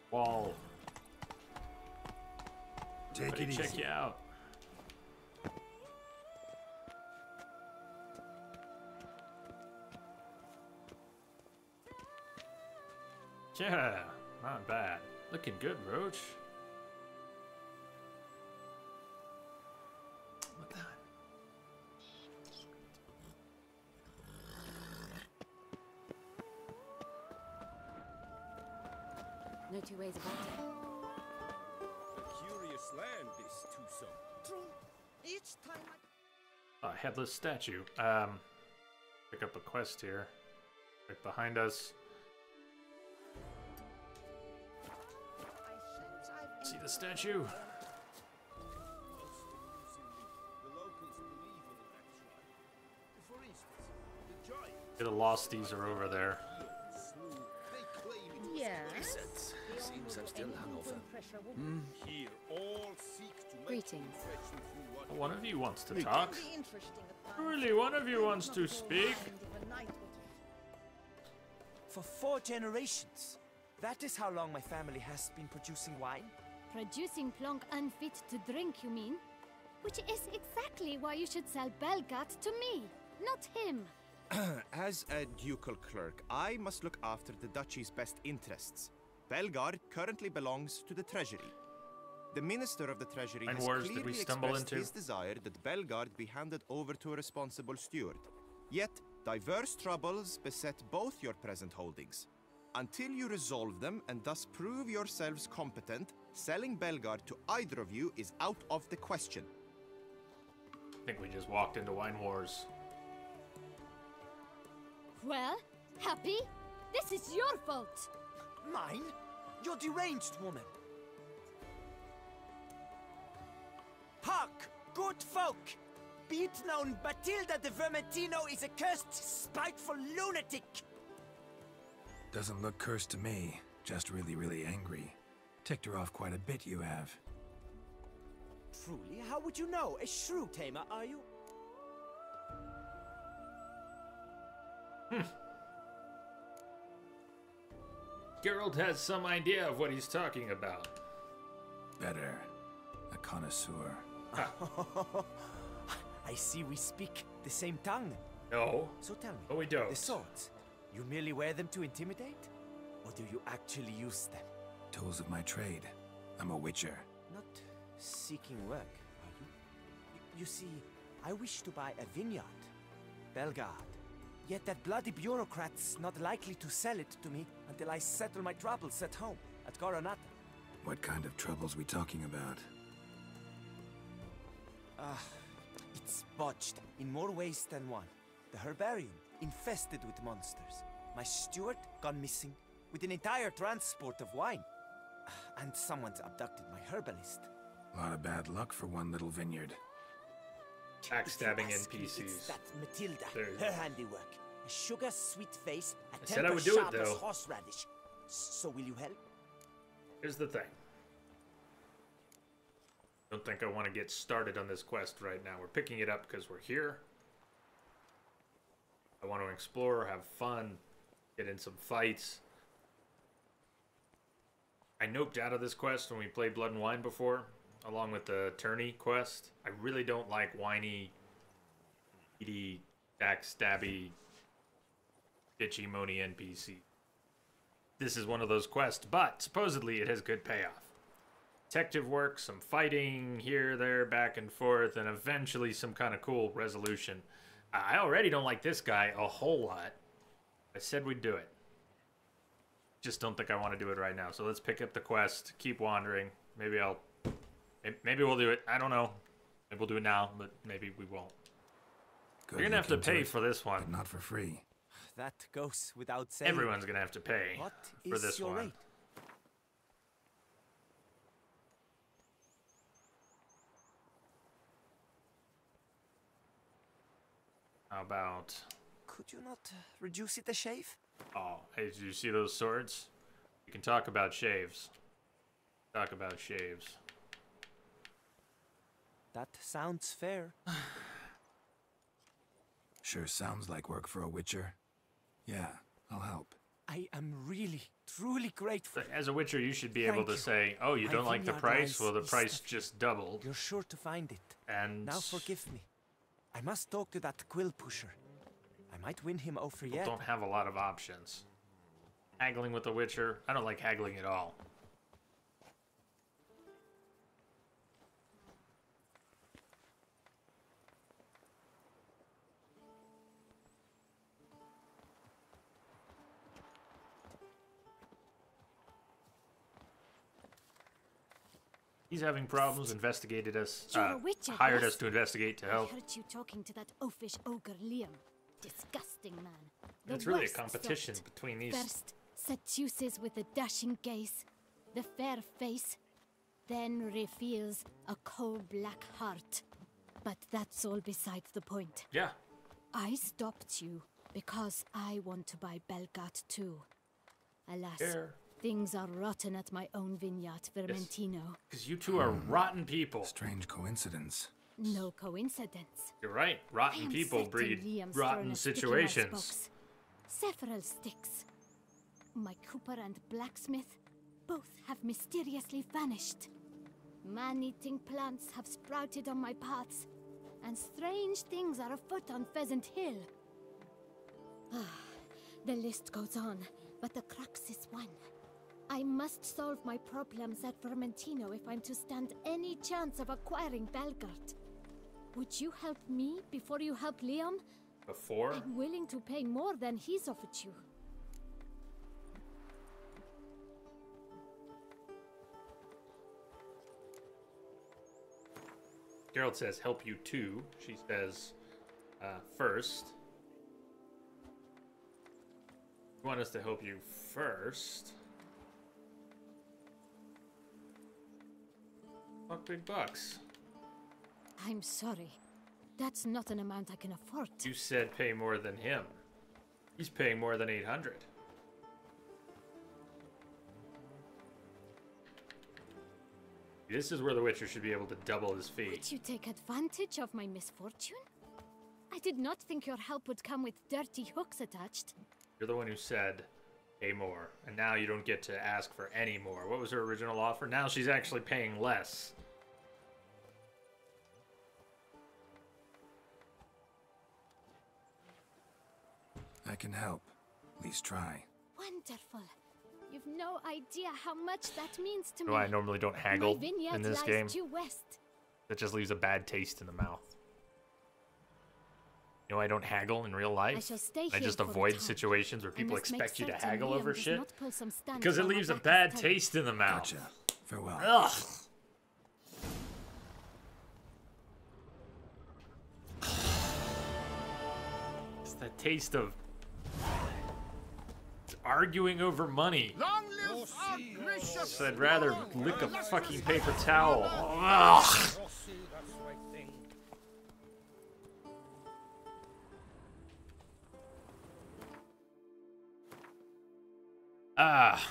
wall. Take it easy. Check you out. Yeah, not bad. Looking good, Roach. What the? No two ways about it. Curious land, this twosome. True. Each time I... A headless statue. Pick up a quest here. Right behind us. See the statue? The locals believe in that tribe. For instance, the giant The losties are over there. they claim it was Yes. Seems I'm still hungover. here. All seek to make Greetings. confession through what One of you wants to talk. Be interesting at times. Surely one of you wants to speak. Mind if a knight were to For 4 generations. That is how long my family has been producing wine. Producing plonk unfit to drink, you mean? Which is exactly why you should sell Belgat to me, not him. As a ducal clerk, I must look after the duchy's best interests. Belgard currently belongs to the treasury. The minister of the treasury has clearly expressed his desire that Belgard be handed over to a responsible steward. Yet, diverse troubles beset both your present holdings. Until you resolve them and thus prove yourselves competent, selling Belgard to either of you is out of the question. I think we just walked into wine wars. Well, Happy? This is your fault! Mine? You're deranged, woman. Hark, good folk! Be it known, Batilda de Vermentino is a cursed, spiteful lunatic! Doesn't look cursed to me. Just really, really angry. Ticked her off quite a bit, you have. Truly, how would you know? A shrew tamer, are you? Geralt has some idea of what he's talking about. Better. A connoisseur. I see we speak the same tongue. No. So tell me, but we don't. The swords, you merely wear them to intimidate? Or do you actually use them? Tools of my trade. I'm a witcher. Not seeking work, are you? You see, I wish to buy a vineyard. Belgard. Yet that bloody bureaucrat's not likely to sell it to me until I settle my troubles at home, at Coronata. What kind of troubles we talking about? It's botched in more ways than one. The herbarium, infested with monsters. My steward, gone missing, with an entire transport of wine. And someone's abducted my herbalist. A lot of bad luck for one little vineyard. Backstabbing Ask me, NPCs. It's that Matilda, There you her go. handiwork. A sugar-sweet face, a I said I temper would do it, sharp as though. horseradish. So will you help? Here's the thing. Don't think I want to get started on this quest right now. We're picking it up because we're here. I want to explore, have fun, get in some fights. I noped out of this quest when we played Blood and Wine before, along with the tourney quest. I really don't like whiny, eaty, backstabby, bitchy, moany NPC. This is one of those quests, but supposedly it has good payoff. Detective work, some fighting here, there, back and forth, and eventually some kind of cool resolution. I already don't like this guy a whole lot. I said we'd do it. Just don't think I want to do it right now. So let's pick up the quest, keep wandering. Maybe we'll do it. I don't know. Maybe we'll do it now, but maybe we won't. Good. You're gonna have to pay for this one. But not for free. That goes without saying. Everyone's gonna have to pay What for is this your one. rate? How about... Could you not reduce it a shave? Oh, hey, did you see those swords? We can talk about shaves. Talk about shaves. That sounds fair. Sure sounds like work for a witcher. Yeah, I'll help. I am really, truly grateful. As a witcher, you should be able to say, oh, you My don't like the vineyard price? lies Well, the east price of you. just doubled. You're sure to find it. And Now forgive me. I must talk to that quill pusher. I might win him over people yet. don't have a lot of options. Haggling with the witcher? I don't like haggling at all. He's having problems, investigated us, You're a witcher, hired boss. us to investigate to I help. heard you talking to that oafish ogre Liam. Disgusting man. The It's really a worst competition sort. between these. First, seduces with the dashing gaze, the fair face, then reveals a coal-black heart. But that's all besides the point. Yeah. I stopped you because I want to buy Belgard too. Alas, Here. things are rotten at my own vineyard, Vermentino. Because you two are rotten people. Strange coincidence. No coincidence. You're right. I Rotten am people certain breed Liam's rotten thrown a stick in my situations. spokes. Several sticks. My cooper and blacksmith both have mysteriously vanished. Man-eating plants have sprouted on my paths, and strange things are afoot on Pheasant Hill. The list goes on, but the crux is one. I must solve my problems at Vermentino if I'm to stand any chance of acquiring Belgard. Would you help me before you help Liam? Before? I'm willing to pay more than he's offered you. Geralt says, help you too. She says, first. You want us to help you first? Fuck big bucks. I'm sorry. That's not an amount I can afford. You said pay more than him. He's paying more than 800. This is where the Witcher should be able to double his fee. Would you take advantage of my misfortune? I did not think your help would come with dirty hooks attached. You're the one who said pay more, and now you don't get to ask for any more. What was her original offer? Now she's actually paying less. I can help. At least try. Wonderful. You've no idea how much that means to me. I normally don't haggle in this game. Due west. That just leaves a bad taste in the mouth. You know, I don't haggle in real life. I just avoid situations where people expect you to haggle over shit. Because it leaves a bad taste in the mouth. Gotcha. Farewell. Ugh. It's the taste of arguing over money. Long live our gracious So I'd rather lick a fucking paper towel. Ugh. Rossi, that's the right thing. Ah.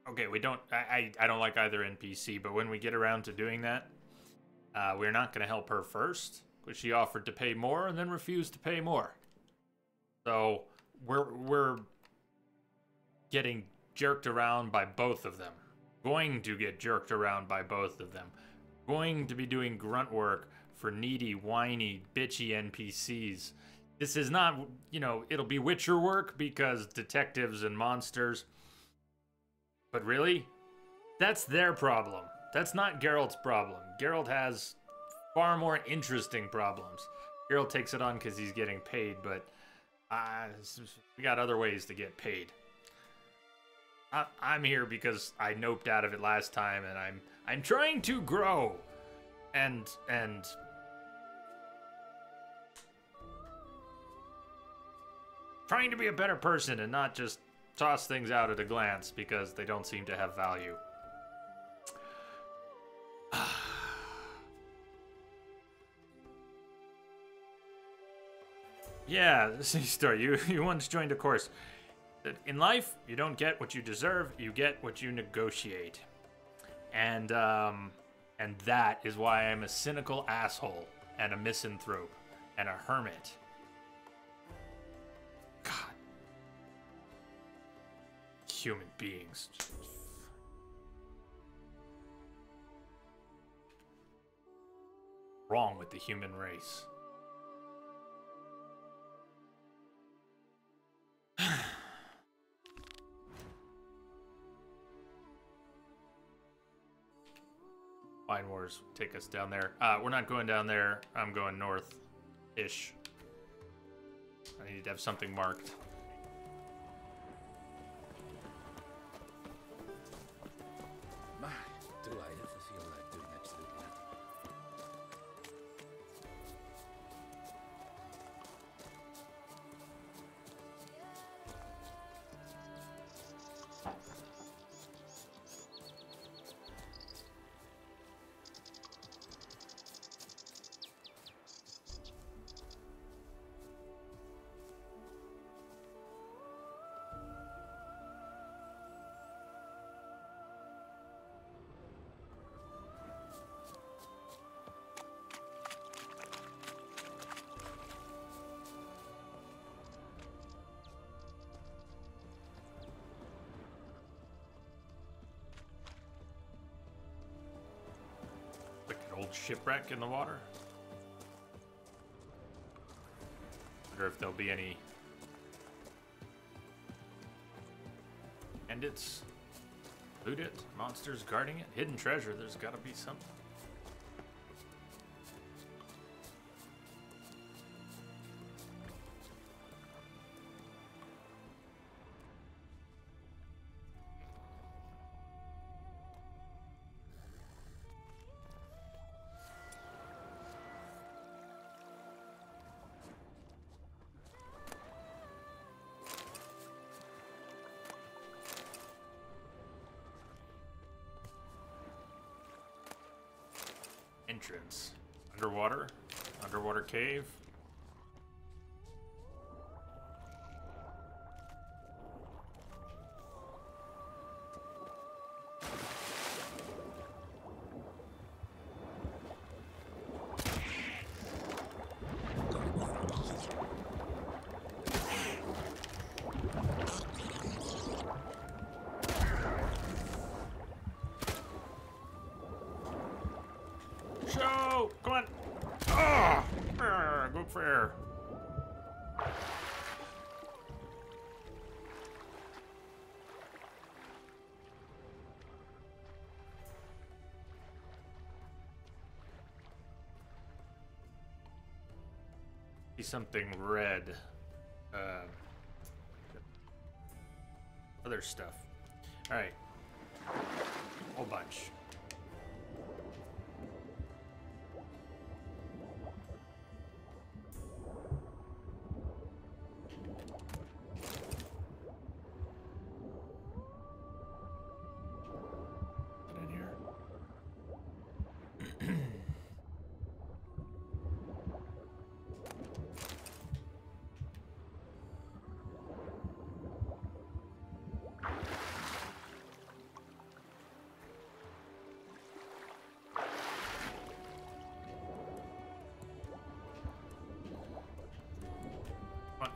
Okay, we don't. I don't like either NPC, but when we get around to doing that, we're not going to help her first, because she offered to pay more and then refused to pay more. So we're getting jerked around by both of them. Going to get jerked around by both of them. Going to be doing grunt work for needy, whiny, bitchy NPCs. This is not, you know, it'll be Witcher work because detectives and monsters. But really, that's their problem. That's not Geralt's problem. Geralt has far more interesting problems. Geralt takes it on because he's getting paid, but we got other ways to get paid. I'm here because I noped out of it last time, and I'm trying to grow, and trying to be a better person and not just toss things out at a glance because they don't seem to have value. Yeah, story. You once joined a course. In life, you don't get what you deserve, you get what you negotiate. And that is why I'm a cynical asshole and a misanthrope and a hermit. God. Human beings. Wrong with the human race. Wine Wars take us down there. We're not going down there. I'm going north-ish. I need to have something marked. My, do I ever feel like doing absolutely nothing. old shipwreck in the water. Wonder if there'll be any bandits, loot it, monsters guarding it, hidden treasure. There's got to be something. Entrance. Underwater cave. Show! Come on! Ah! Go fair. See something red. Other stuff. All right. Whole bunch.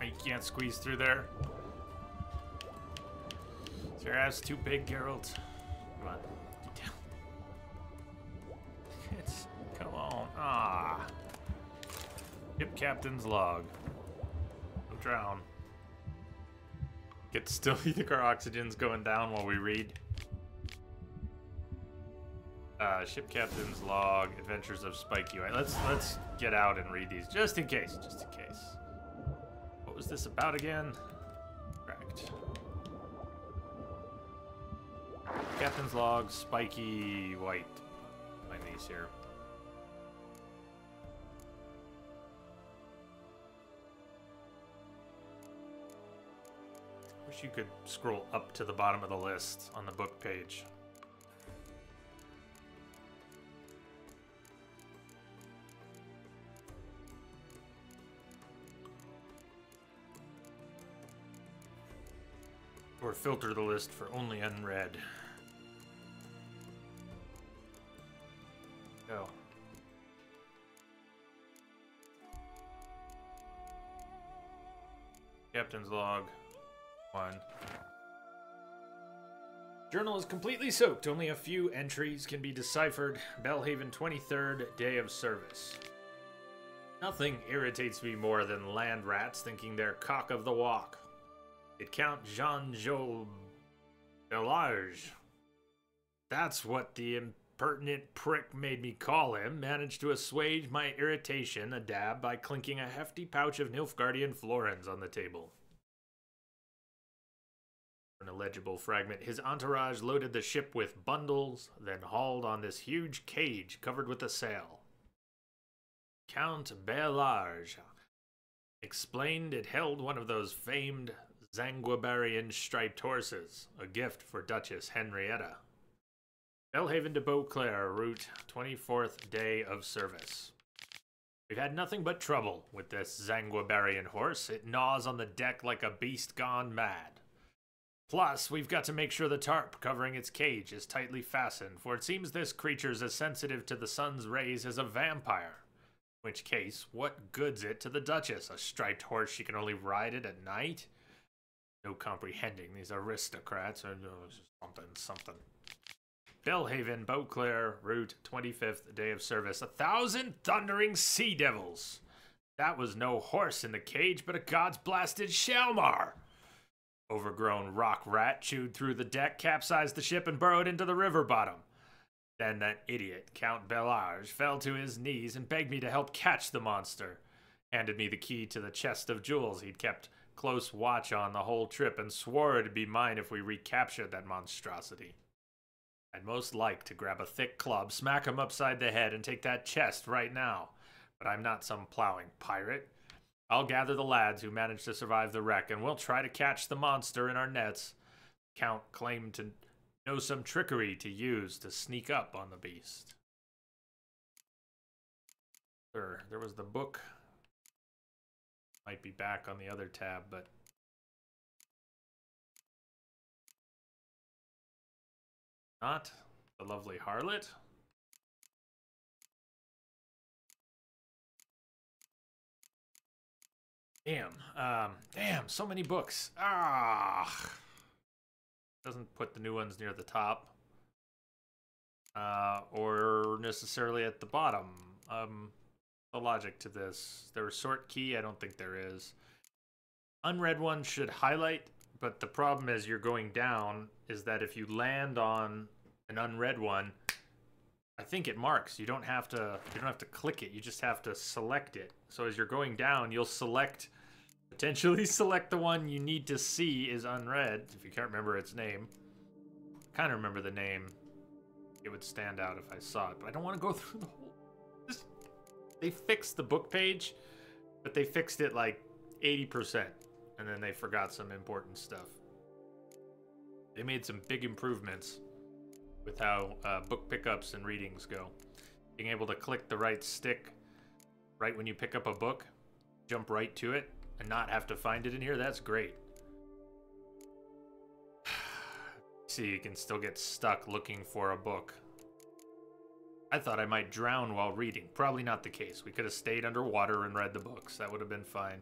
You can't squeeze through there. Is your ass too big, Geralt? Come on. Get down. Come on. Ah. Ship captain's log. Don't drown. Still, you think our oxygen's going down while we read? Ship captain's log, Adventures of Spike UI. Let's get out and read these just in case. Just in case. What was this about again? Correct. Captain's log, spiky white. Find these here. Wish you could scroll up to the bottom of the list on the book page. Or filter the list for only unread. Go. Captain's log. 1. Journal is completely soaked. Only a few entries can be deciphered. Belhaven, 23rd day of service. Nothing irritates me more than land rats thinking they're cock of the walk. Did Count Jean-Jo Bellarge, that's what the impertinent prick made me call him, managed to assuage my irritation a dab by clinking a hefty pouch of Nilfgaardian florins on the table. An illegible fragment. His entourage loaded the ship with bundles, then hauled on this huge cage covered with a sail. Count Bellarge explained it held one of those famed Zanguibarian striped horses, a gift for Duchess Henrietta. Belhaven to Beauclair, route 24th day of service. We've had nothing but trouble with this Zanguibarian horse. It gnaws on the deck like a beast gone mad. Plus, we've got to make sure the tarp covering its cage is tightly fastened, for it seems this creature's as sensitive to the sun's rays as a vampire. In which case, what good's it to the Duchess? A striped horse she can only ride it at night? No comprehending these aristocrats or something. Bellhaven, Beauclair, route 25th, day of service. 1,000 thundering sea devils. That was no horse in the cage, but a god's blasted Shalmar. Overgrown rock rat chewed through the deck, capsized the ship, and burrowed into the river bottom. Then that idiot, Count Bellarge, fell to his knees and begged me to help catch the monster. Handed me the key to the chest of jewels he'd kept close watch on the whole trip and swore it'd be mine if we recaptured that monstrosity. I'd most like to grab a thick club, smack him upside the head, and take that chest right now. But I'm not some plowing pirate. I'll gather the lads who managed to survive the wreck, and we'll try to catch the monster in our nets. Count claimed to know some trickery to use to sneak up on the beast. There was the book. Might be back on the other tab, but... not the lovely harlot. Damn, so many books. Doesn't put the new ones near the top. Or necessarily at the bottom. The logic to this. There was sort key, I don't think there is. Unread ones should highlight, but the problem as you're going down is that if you land on an unread one, I think it marks. You don't have to click it, you just have to select it. So as you're going down, you'll potentially select the one you need to see is unread, if you can't remember its name. I kind of remember the name. It would stand out if I saw it, but I don't want to go through the whole... They fixed the book page, but they fixed it like 80%, and then they forgot some important stuff. They made some big improvements with how book pickups and readings go. Being able to click the right stick right when you pick up a book, jump right to it, and not have to find it in here, that's great. See, you can still get stuck looking for a book. I thought I might drown while reading. Probably not the case. We could have stayed underwater and read the books. That would have been fine.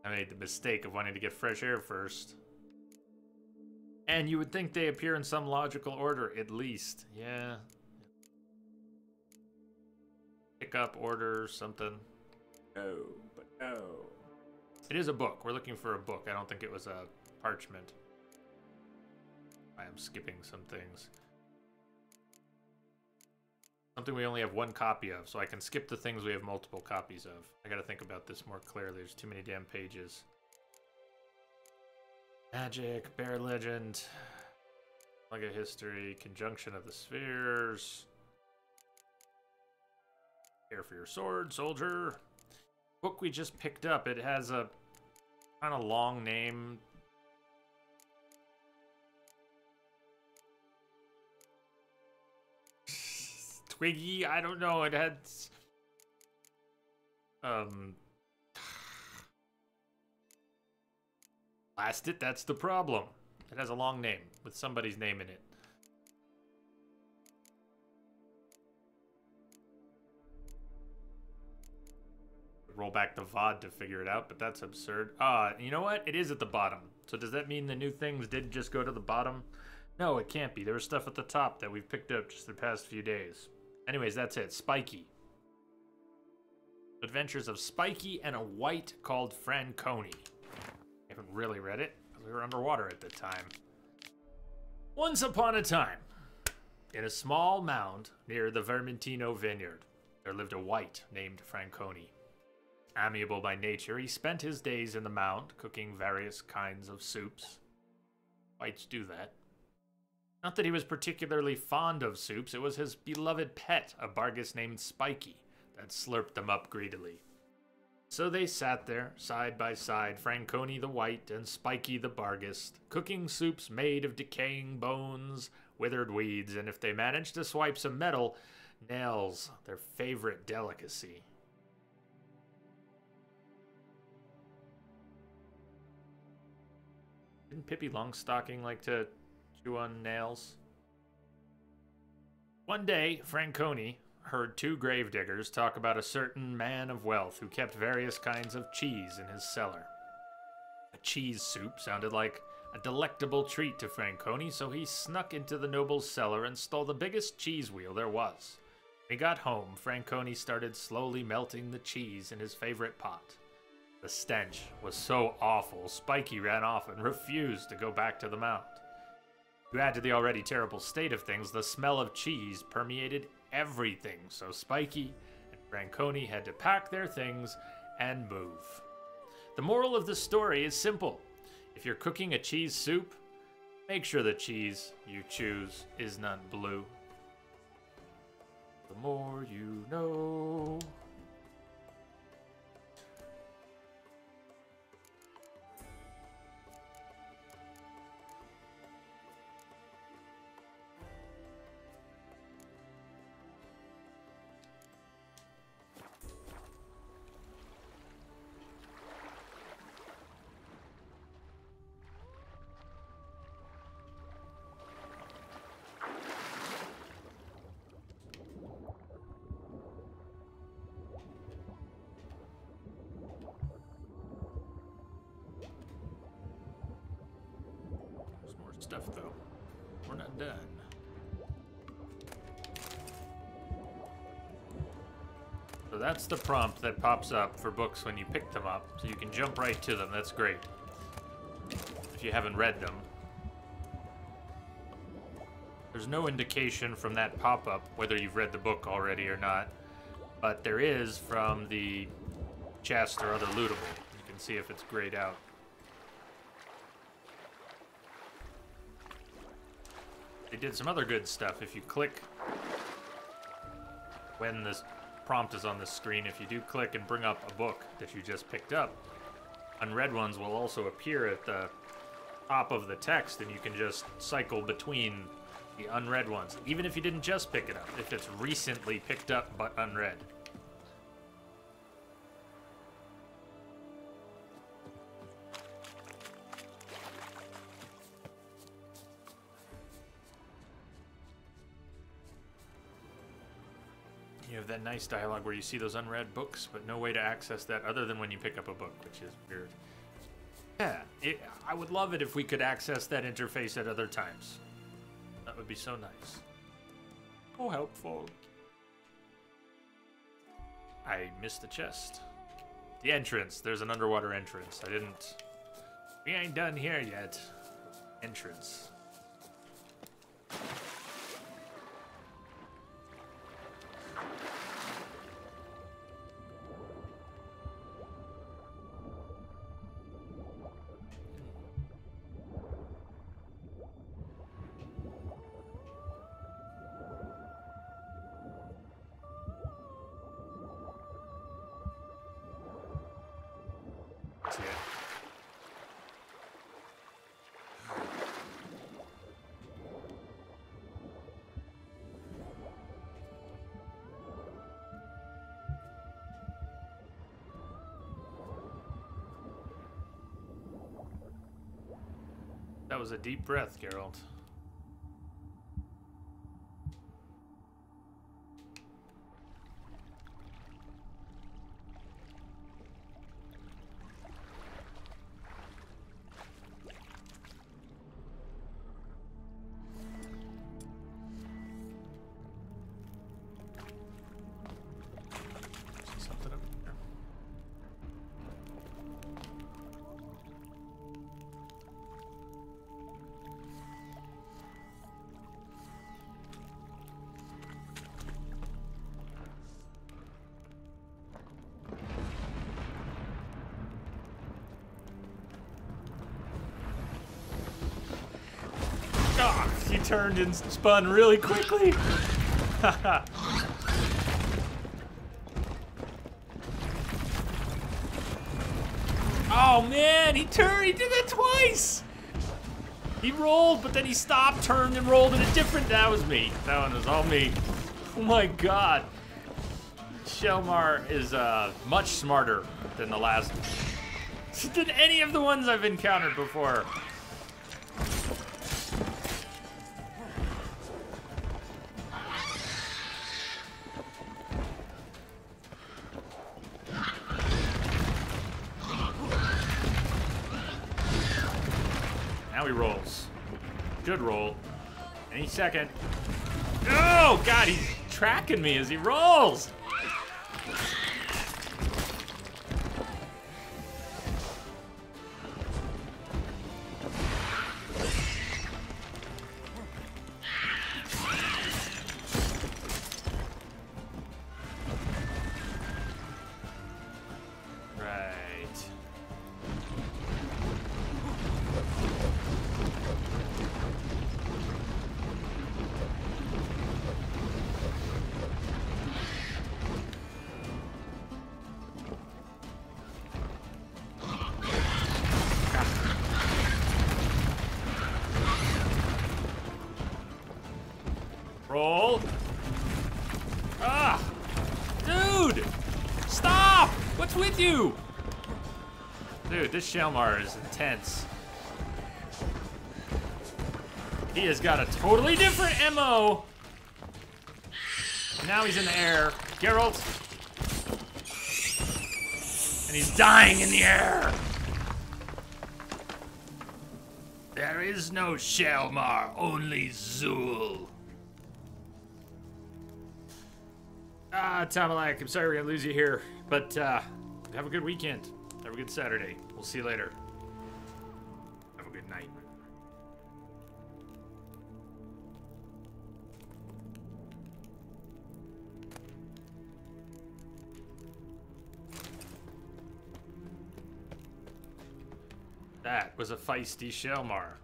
I made the mistake of wanting to get fresh air first. And you would think they appear in some logical order, at least. Yeah. Pick up, order, something. No, but no. It is a book. We're looking for a book. I don't think it was a parchment. I am skipping some things. Something we only have one copy of, so I can skip the things we have multiple copies of. I gotta think about this more clearly. There's too many damn pages. Magic, Bear Legend, Mega History, Conjunction of the Spheres. Care for your sword, soldier. Book we just picked up. It has a kind of long name. Twiggy, I don't know, it had... Blast it, that's the problem. It has a long name, with somebody's name in it. Roll back the VOD to figure it out, but that's absurd. You know what? It is at the bottom. So does that mean the new things did just go to the bottom? No, it can't be. There was stuff at the top that we've picked up just the past few days. Anyways, that's it. Spiky. Adventures of Spiky and a White called Franconi. I haven't really read it, because we were underwater at the time. Once upon a time, in a small mound near the Vermentino vineyard, there lived a White named Franconi. Amiable by nature, he spent his days in the mound, cooking various kinds of soups. Whites do that. Not that he was particularly fond of soups, it was his beloved pet, a Bargus named Spiky, that slurped them up greedily. So they sat there, side by side, Franconi the White and Spiky the Bargus, cooking soups made of decaying bones, withered weeds, and if they managed to swipe some metal, nails, their favorite delicacy. Didn't Pippi Longstocking like to chew on nails? One day, Franconi heard two gravediggers talk about a certain man of wealth who kept various kinds of cheese in his cellar. A cheese soup sounded like A delectable treat to Franconi, so he snuck into the noble's cellar and stole the biggest cheese wheel there was. When he got home, Franconi started slowly melting the cheese in his favorite pot. The stench was so awful, Spiky ran off and refused to go back to the mount. To add to the already terrible state of things, the smell of cheese permeated everything, so Spiky and Franconi had to pack their things and move. The moral of the story is simple. If you're cooking a cheese soup, make sure the cheese you choose is not blue. The more you know. Stuff though. We're not done. So that's the prompt that pops up for books when you pick them up, so you can jump right to them. That's great. If you haven't read them. There's no indication from that pop-up whether you've read the book already or not, but there is from the chest or other lootable. You can see if it's grayed out. They did some other good stuff. If you click when this prompt is on the screen, if you do click and bring up a book that you just picked up, unread ones will also appear at the top of the text, and you can just cycle between the unread ones, even if you didn't just pick it up, if it's recently picked up but unread. You have that nice dialogue where you see those unread books, but no way to access that other than when you pick up a book, which is weird. Yeah, I would love it if we could access that interface at other times. That would be so nice. Oh, helpful. I missed the chest. The entrance. There's an underwater entrance. We ain't done here yet. Entrance. That was a deep breath, Geralt. Something up there. He turned and spun really quickly. Oh man, he turned, he did that twice. He rolled, but then he stopped, turned, and rolled in a different, that was me. That one was all me. Oh my god. Shelmar is much smarter than the last, than any of the ones I've encountered before. Now he rolls. Should roll. Any second. Oh, God, he's tracking me as he rolls. Roll. Ah! Dude! Stop! What's with you? Dude, this Shelmar is intense. He has got a totally different MO. Now he's in the air. Geralt. And he's dying in the air. There is no Shelmar, only Zool. Tamalak, I'm sorry we're gonna lose you here, but have a good weekend. Have a good Saturday. We'll see you later. Have a good night. That was a feisty Shelmar.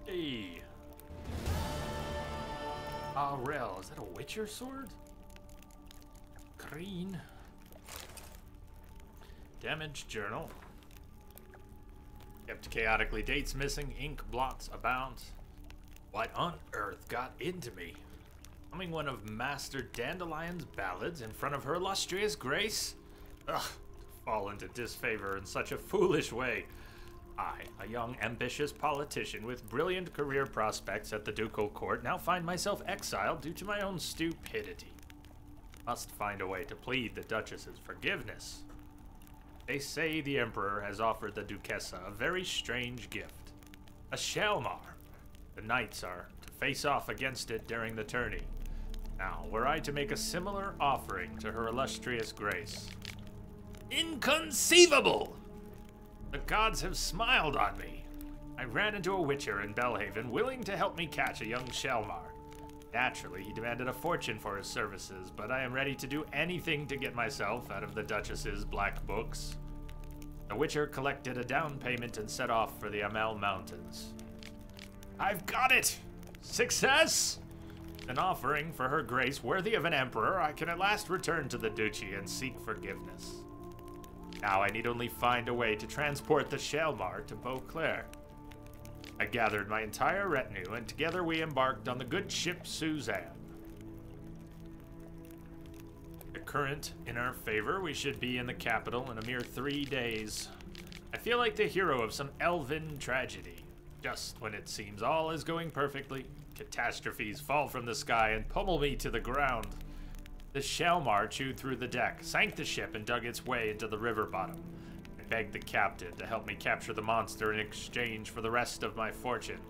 Hey. Rel, is that a Witcher sword? Green. Damage journal. Kept chaotically, dates missing, ink blots abound. What on earth got into me? Humming one of Master Dandelion's ballads in front of her illustrious grace? Ugh, to fall into disfavor in such a foolish way. I, a young, ambitious politician with brilliant career prospects at the ducal court, now find myself exiled due to my own stupidity. Must find a way to plead the Duchess's forgiveness. They say the Emperor has offered the Duchessa a very strange gift. A Shelmar. The knights are to face off against it during the tourney. Now, were I to make a similar offering to her illustrious grace? Inconceivable! The gods have smiled on me. I ran into a witcher in Belhaven willing to help me catch a young Shelmar. Naturally, he demanded a fortune for his services, but I am ready to do anything to get myself out of the Duchess's black books. The witcher collected a down payment and set off for the Amel Mountains. I've got it! Success! An offering for her grace worthy of an emperor, I can at last return to the duchy and seek forgiveness. Now I need only find a way to transport the Shelmar to Beauclair. I gathered my entire retinue, and together we embarked on the good ship Suzanne. The current in our favor, we should be in the capital in a mere 3 days. I feel like the hero of some elven tragedy. Just when it seems all is going perfectly, catastrophes fall from the sky and pummel me to the ground. The Shelmar chewed through the deck, sank the ship, and dug its way into the river bottom. I begged the captain to help me capture the monster in exchange for the rest of my fortune.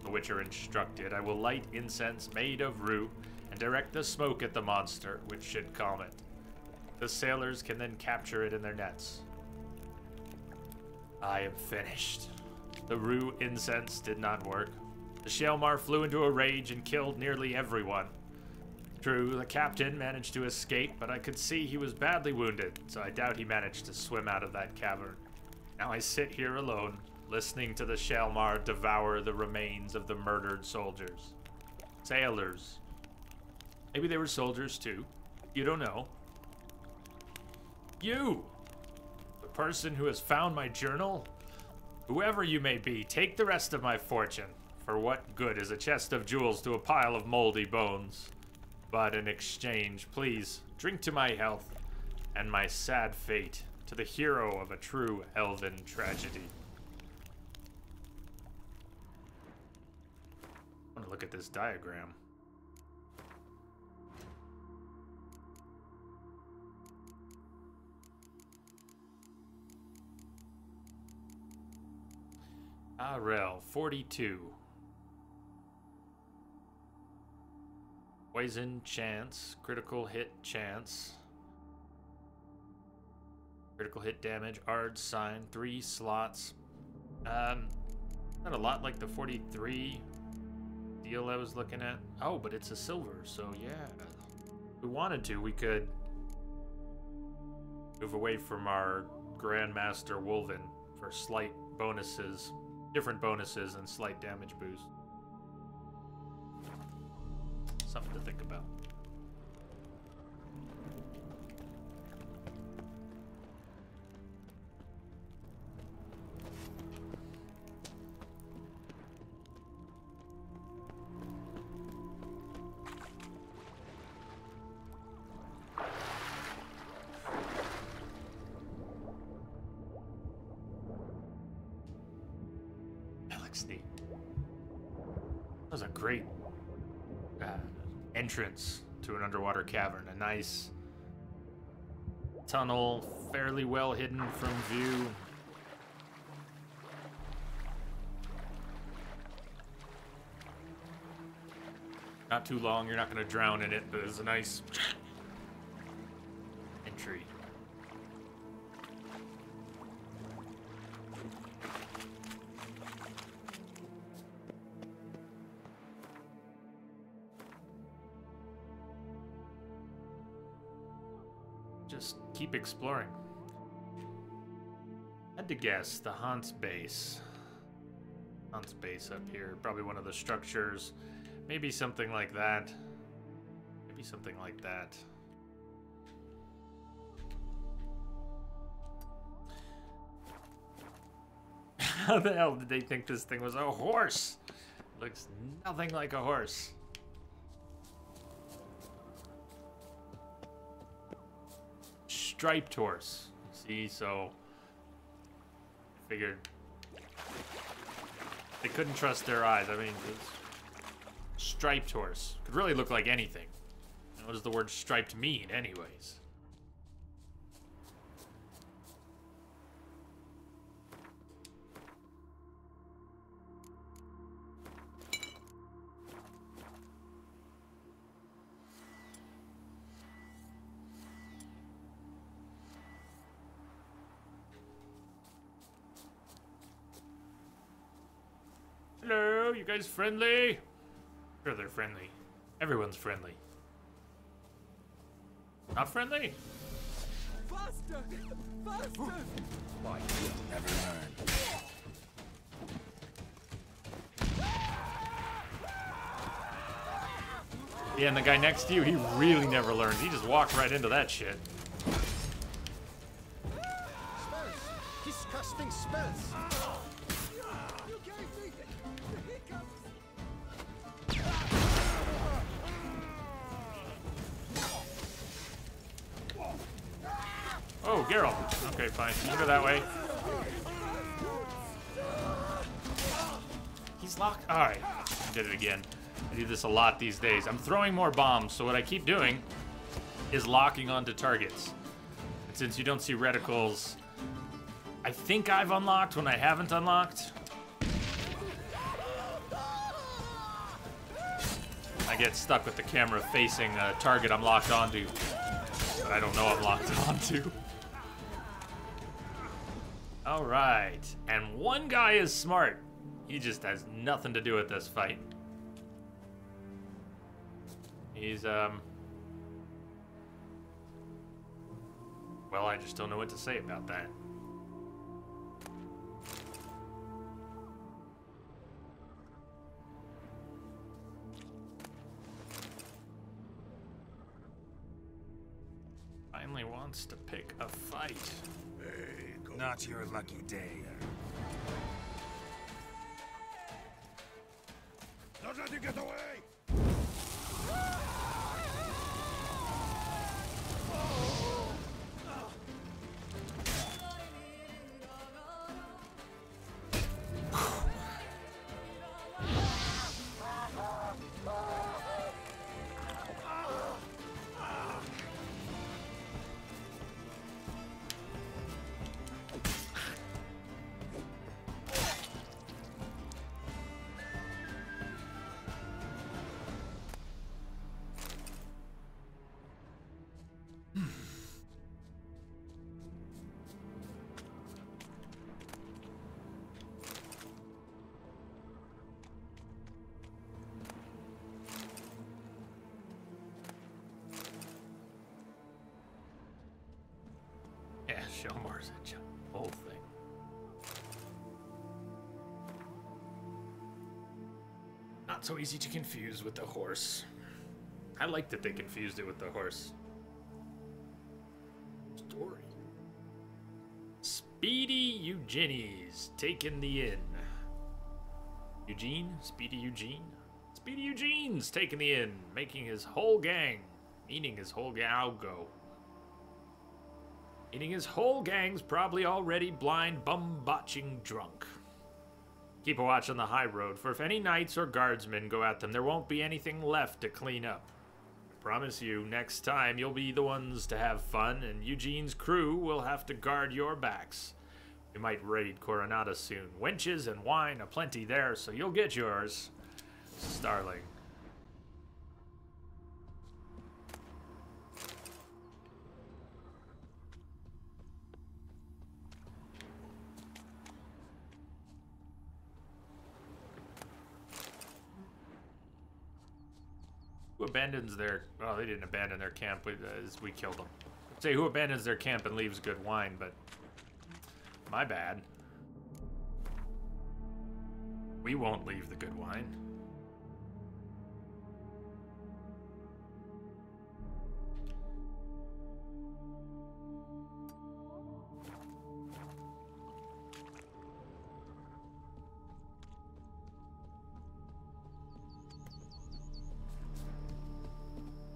The Witcher instructed I will light incense made of rue and direct the smoke at the monster, which should calm it. The sailors can then capture it in their nets. I am finished. The rue incense did not work. The The Shalmar flew into a rage and killed nearly everyone. True, the captain managed to escape, but I could see he was badly wounded, so I doubt he managed to swim out of that cavern. Now I sit here alone, listening to the Shalmar devour the remains of the murdered soldiers. Sailors. Maybe they were soldiers too. You don't know. You! The person who has found my journal? Whoever you may be, take the rest of my fortune. For what good is a chest of jewels to a pile of moldy bones? But in exchange, please, drink to my health and my sad fate, to the hero of a true elven tragedy. I want to look at this diagram. Rel, 42. Poison chance, critical hit chance. Critical hit damage, Ard sign, 3 slots. Not a lot like the 43 deal I was looking at. Oh, but it's a silver, so yeah. If we wanted to, we could move away from our Grandmaster Wolven for slight bonuses, different bonuses and slight damage boost. Something to think about. That looks neat. That was a great entrance to an underwater cavern. A nice tunnel, fairly well hidden from view. Not too long, you're not going to drown in it, but it's a nice entry. Just keep exploring. Had to guess the Hans base. Hans base up here. Probably one of the structures. Maybe something like that. Maybe something like that. How the hell did they think this thing was a horse? Looks nothing like a horse. Striped horse. See, so I figured they couldn't trust their eyes. I mean, striped horse could really look like anything. What does the word striped mean, anyways? Hello, you guys friendly? Sure, they're friendly. Everyone's friendly. Not friendly? Faster! Faster! Why, you'll never learn. Yeah, and the guy next to you, he really never learns. He just walked right into that shit. Spells! Disgusting spells! You gave me the hiccups! Oh, Geralt. Okay, fine. You go that way. He's locked. Alright. I did it again. I do this a lot these days. I'm throwing more bombs, so what I keep doing is locking onto targets. And since you don't see reticles, I think I've unlocked when I haven't unlocked. I get stuck with the camera facing a target I'm locked onto, but I don't know I'm locked onto. All right, and one guy is smart. He just has nothing to do with this fight. He's, well, I just don't know what to say about that. Finally wants to pick a fight. Not your lucky day. Don't let you get away! Shomar's a whole thing. Not so easy to confuse with the horse. I like that they confused it with the horse. Story. Speedy Eugenie's taken the inn. Eugene? Speedy Eugene? Speedy Eugene's taken the inn, making his whole gang, meaning his whole gang, meaning his whole gang's probably already blind, bum-botching drunk. Keep a watch on the high road, for if any knights or guardsmen go at them, there won't be anything left to clean up. I promise you, next time you'll be the ones to have fun, and Eugene's crew will have to guard your backs. We might raid Coronata soon. Wenches and wine aplenty there, so you'll get yours. Starling. Who abandons their... Well, they didn't abandon their camp. We killed them. I'd say who abandons their camp and leaves good wine, but... My bad. We won't leave the good wine.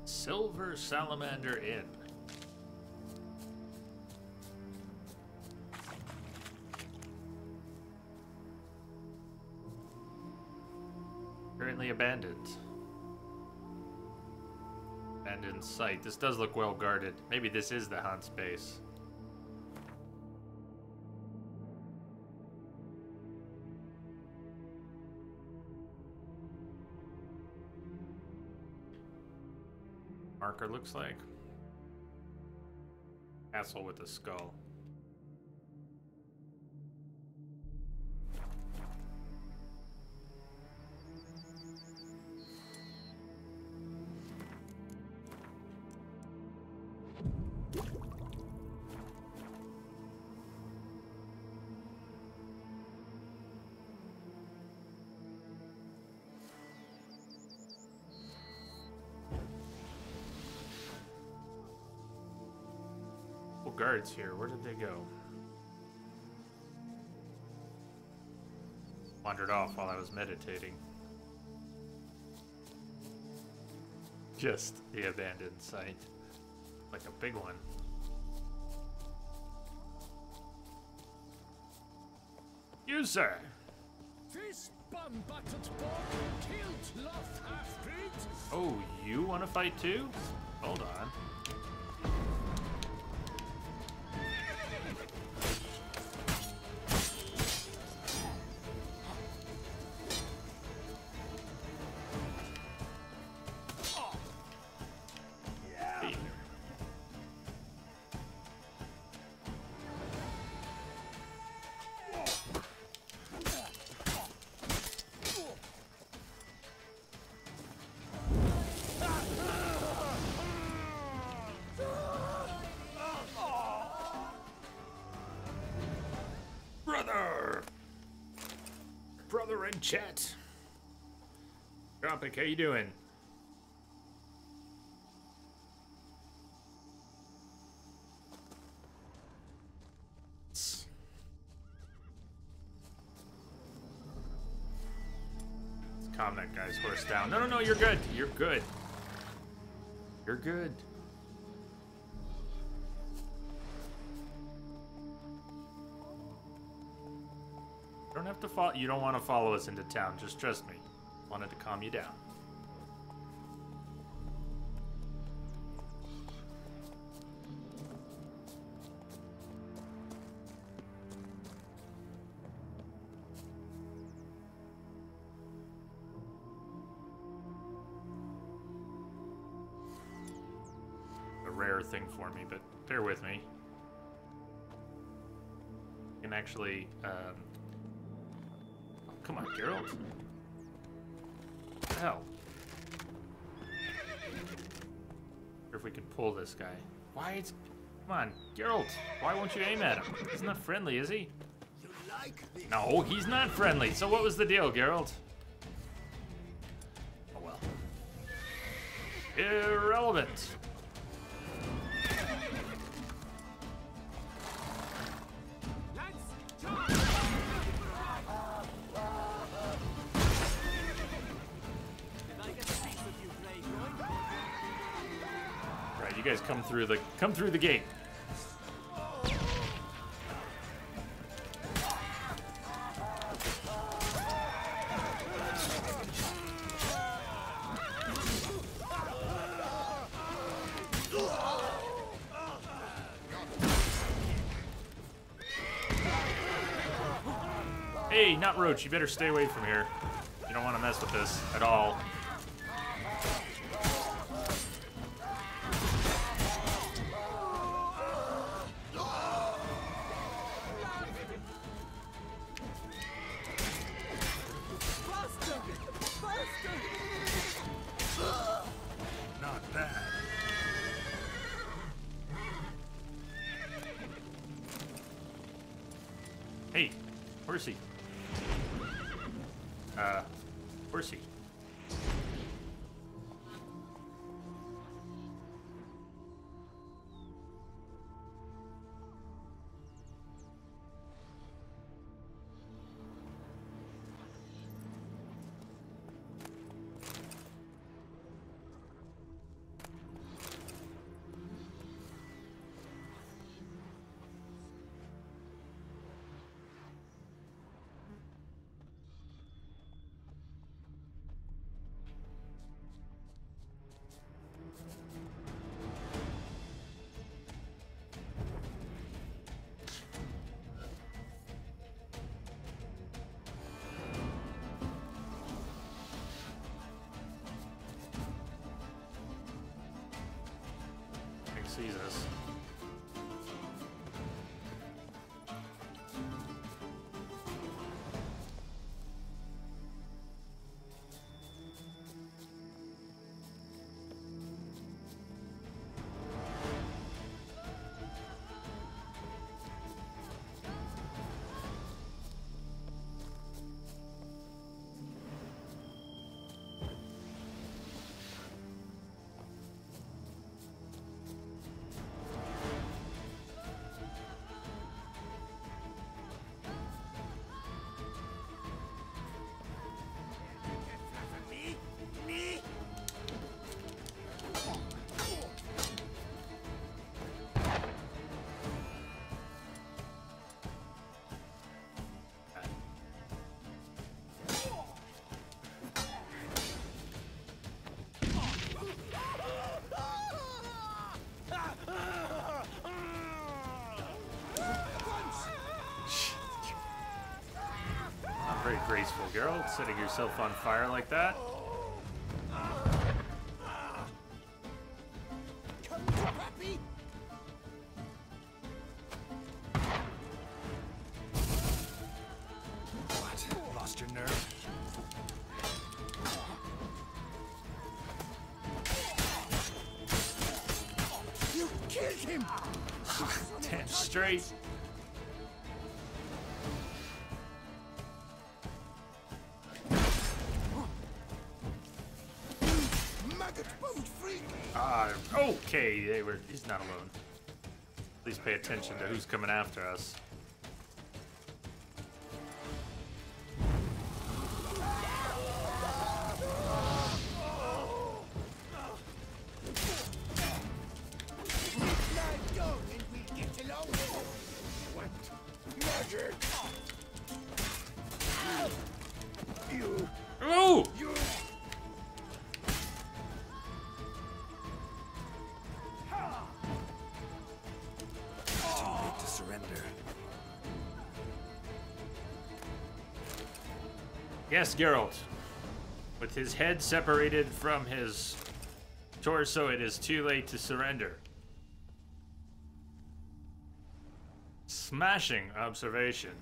Silver Salamander Inn. Currently abandoned. Abandoned site. This does look well guarded. Maybe this is the hunt space. Marker looks like. Castle with a skull. Guards here. Where did they go? Wandered off while I was meditating. Just the abandoned site. Like a big one. You, sir. This bum-butted bog killed Loth half-breed. Oh, you want to fight too? Hold on. Good chat. Tropic, how you doing? Let's calm that guy's horse down. No, no, no, you're good. You're good. You're good. You don't have to follow. You don't want to follow us into town. Just trust me. Wanted to calm you down. A rare thing for me, but bear with me. You can actually. Come on, Geralt. What the hell? Or if we can pull this guy. Why it's... Come on, Geralt. Why won't you aim at him? He's not friendly, is he? No, he's not friendly. So what was the deal, Geralt? Oh well. Irrelevant. You guys come through the gate. Hey, not Roach, you better stay away from here. You don't want to mess with this at all. Hey, horsey. Horsey. Sees us. Very graceful, girl, setting yourself on fire like that. What? Lost your nerve? You killed him! Damn straight. Okay, he's not alone. At least pay attention to who's coming after us. Oh! To surrender. Yes, Geralt. With his head separated from his torso, it is too late to surrender. Smashing observation.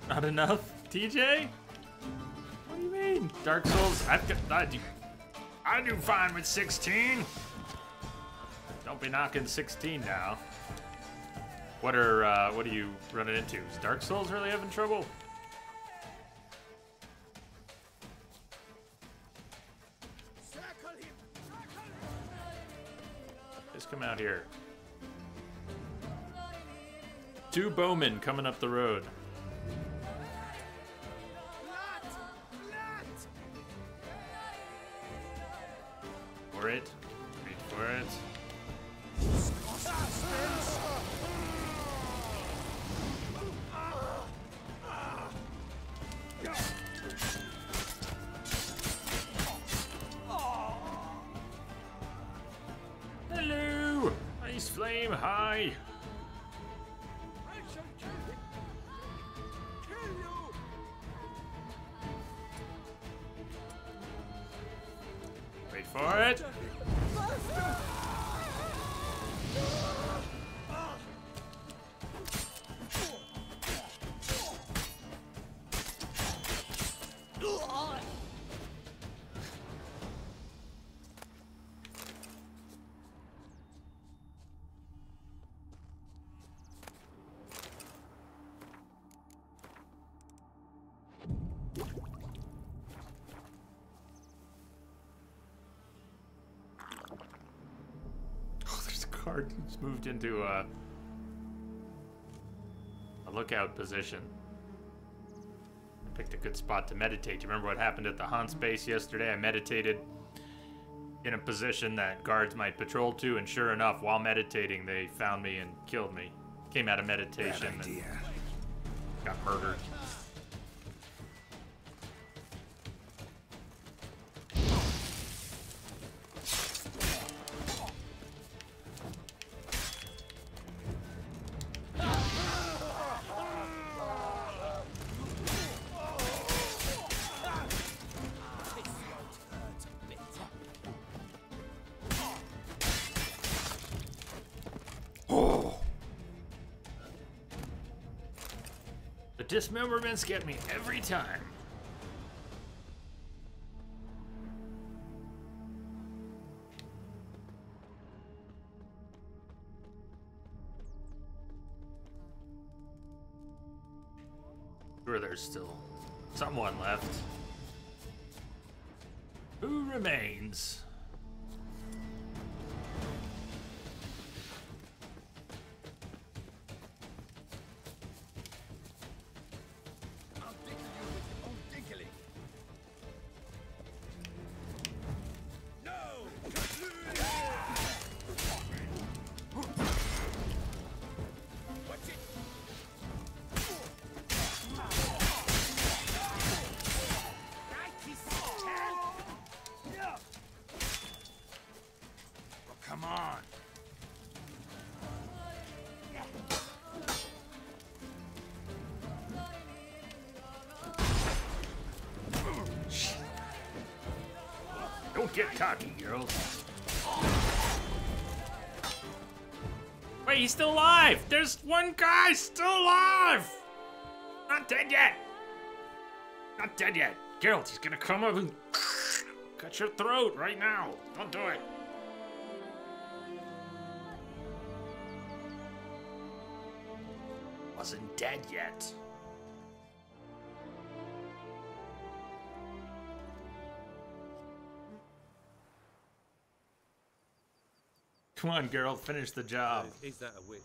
Not enough, TJ? What do you mean? Dark Souls? I do fine with 16. Don't be knocking 16 now. What are you running into? Is Dark Souls really having trouble? Just come out here. 2 bowmen coming up the road. For it. Reach for it. Hello! Ice flame high! Wait for it! He's moved into a lookout position. I picked a good spot to meditate. Do you remember what happened at the Hans base yesterday? I meditated in a position that guards might patrol to, and sure enough, while meditating, they found me and killed me. Came out of meditation and got murdered. Dismemberments get me every time. Sure, there's still someone left. Who remains? Come on. Don't get cocky, girls. Wait, he's still alive! There's one guy still alive! Not dead yet! Not dead yet. Geralt, he's gonna come up and cut your throat right now. Don't do it. Wasn't dead yet. Come on, Geralt, finish the job. Is that a witch?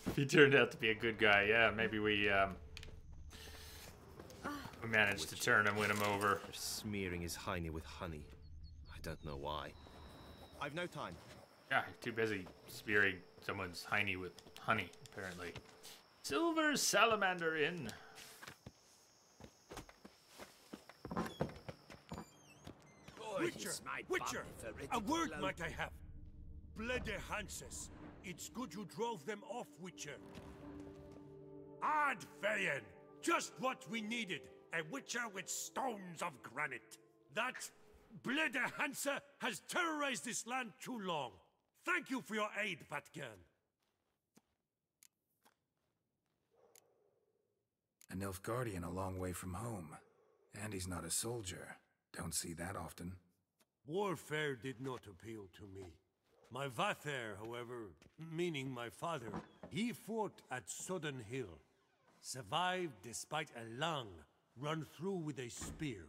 If he turned out to be a good guy, yeah, maybe we managed to turn and win him over. They're smearing his hiney with honey. I don't know why. I've no time. Yeah, too busy smearing someone's hiney with honey, apparently. Silver Salamander Inn. Witcher! Witcher! A word might I have? Bloody Hanses. It's good you drove them off, Witcher. Ad Feyen! Just what we needed. A Witcher with stones of granite. That Bloody Hansa has terrorized this land too long. Thank you for your aid, Patgan. A Nilfgaardian a long way from home. And he's not a soldier. Don't see that often. Warfare did not appeal to me. My Vather, however, meaning my father, he fought at Sodden Hill. Survived despite a lung run through with a spear,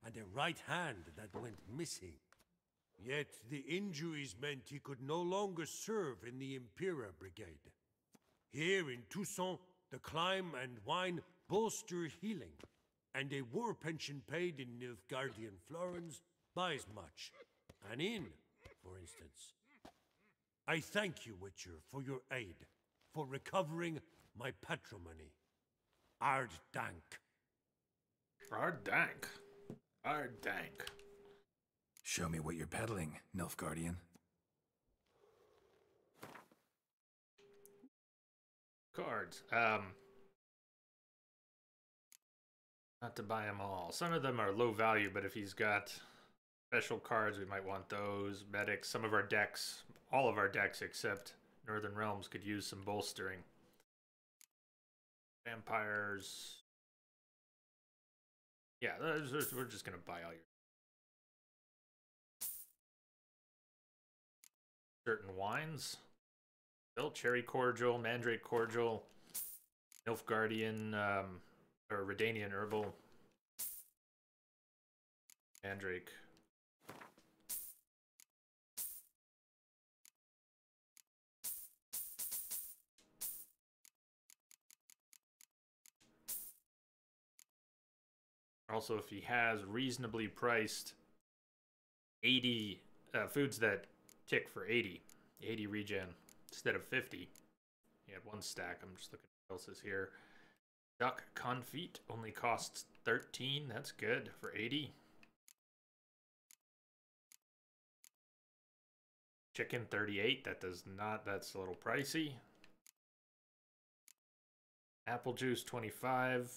and a right hand that went missing. Yet the injuries meant he could no longer serve in the Impera Brigade. Here in Toussaint, the climb and wine bolster healing, and a war pension paid in Nilfgaardian florins buys much. An inn, for instance. I thank you, Witcher, for your aid, for recovering my patrimony. Ard Dank. Ard Dank. Ard Dank. Show me what you're peddling, Nilfgaardian. Cards. Not to buy them all. Some of them are low value, but if he's got special cards, we might want those. Medics. Some of our decks, all of our decks except Northern Realms, could use some bolstering. Vampires. Yeah, we're just going to buy all your certain wines. Still, Cherry Cordial, Mandrake Cordial, Nilfgaardian, or Redanian Herbal, Mandrake. Also, if he has reasonably priced 80 foods that tick for 80 regen instead of 50. He had one stack. I'm just looking at what else is here. Duck confit only costs 13. That's good for 80. Chicken 38. That does not. That's a little pricey. Apple juice 25.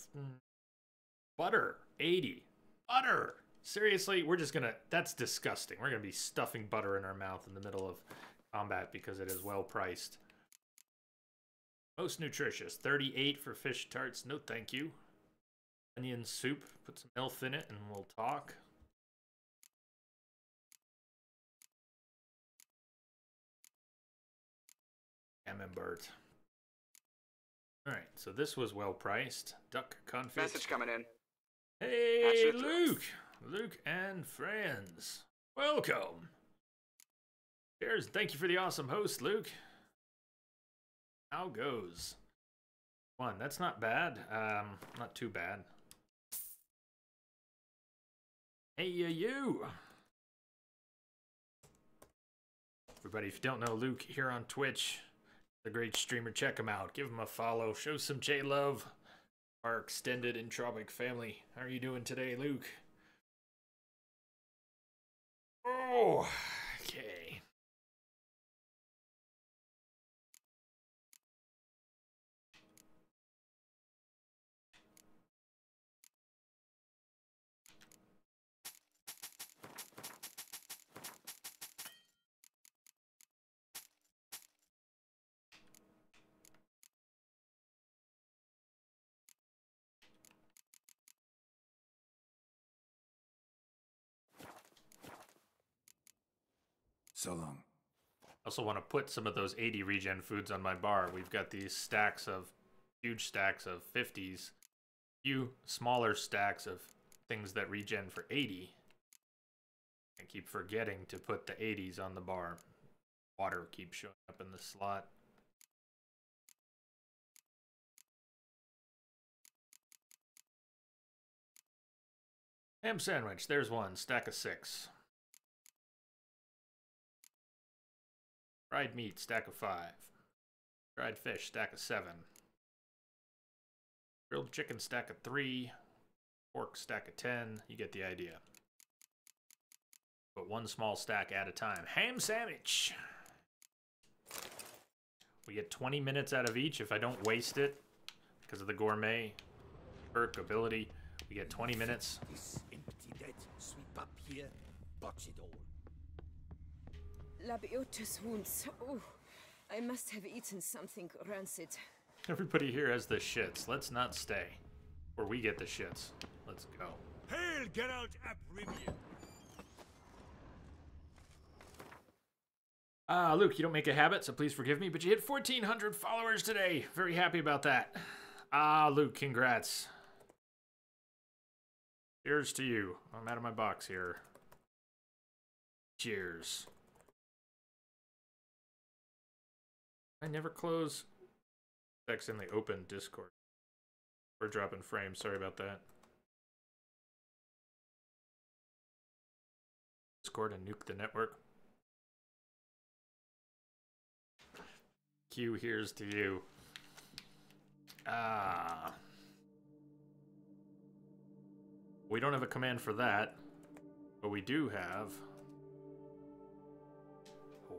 Butter 80. Butter. Seriously, we're just gonna. That's disgusting. We're gonna be stuffing butter in our mouth in the middle of combat because it is well priced. Most nutritious 38 for fish tarts. No, thank you. Onion soup. Put some elf in it, and we'll talk. Camembert. All right, so this was well priced. Duck confit. Message coming in. Hey, Luke. Luke and friends. Welcome. Cheers. Thank you for the awesome host, Luke. How goes? One. That's not bad. Not too bad. Hey, you. Everybody, if you don't know Luke here on Twitch, the great streamer, check him out. Give him a follow. Show some J-Love. Our extended entropic family. How are you doing today, Luke? Oh, okay. So long. I also want to put some of those 80 regen foods on my bar. We've got these stacks of, huge stacks of 50s, few smaller stacks of things that regen for 80. I keep forgetting to put the 80s on the bar. Water keeps showing up in the slot. Ham sandwich, there's one, stack of 6. Fried meat, stack of 5. Fried fish, stack of 7. Grilled chicken, stack of 3. Pork, stack of 10. You get the idea. But one small stack at a time. Ham sandwich! We get 20 minutes out of each if I don't waste it because of the gourmet perk ability. We get 20 minutes. This empty dead, sweep up here, box it all. Labiotus wounds. Oh, I must have eaten something rancid. Everybody here has the shits. Let's not stay. Or we get the shits. Let's go. Hail, Geralt ap Rivia! Luke, you don't make a habit, so please forgive me, but you hit 1,400 followers today. Very happy about that. Luke, congrats. Cheers to you. I'm out of my box here. Cheers. I never close text in the open Discord. We're dropping frames. Sorry about that. Discord and nuke the network. Q, here's to you. We don't have a command for that, but we do have.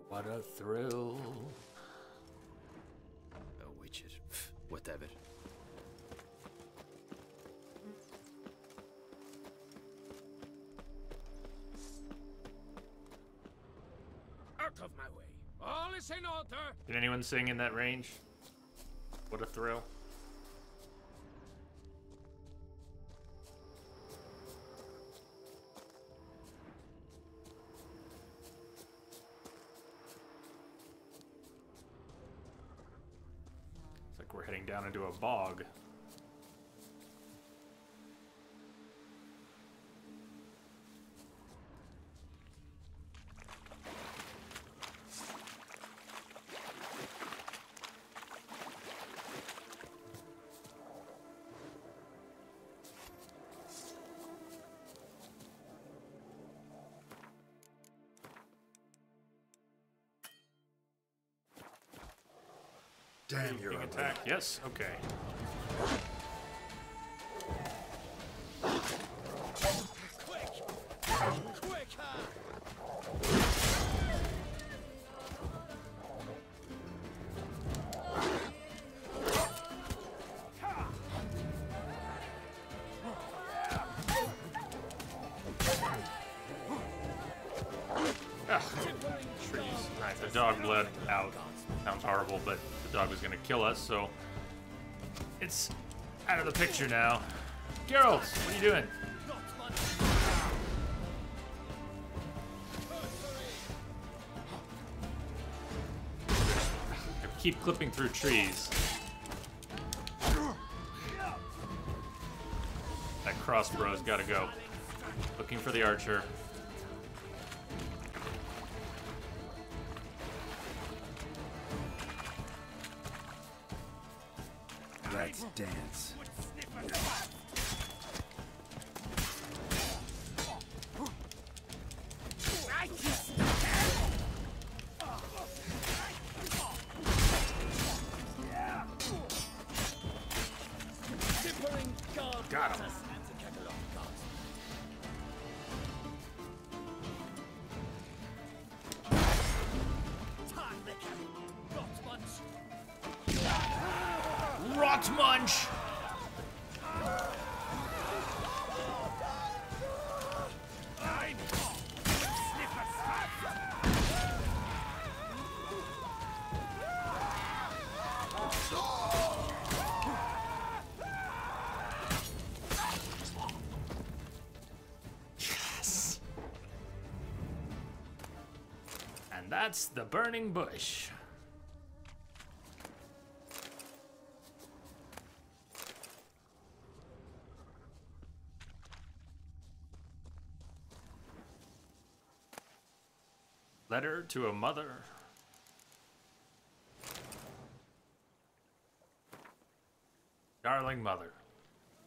What a thrill. A Witcher. Whatever. Out of my way. All is in order. Can anyone sing in that range? What a thrill. It's like we're heading down into a bog. Damn, you're ugly. Attack. Yes, okay. Trees. Alright, the dog bled out. Sounds horrible, but the dog was gonna kill us, so it's out of the picture now. Geralt, what are you doing? I keep clipping through trees. That crossbow's gotta go. Looking for the archer. Let's dance. Got him. Rot munch! Yes! that's the burning bush. Letter to a mother. Darling mother,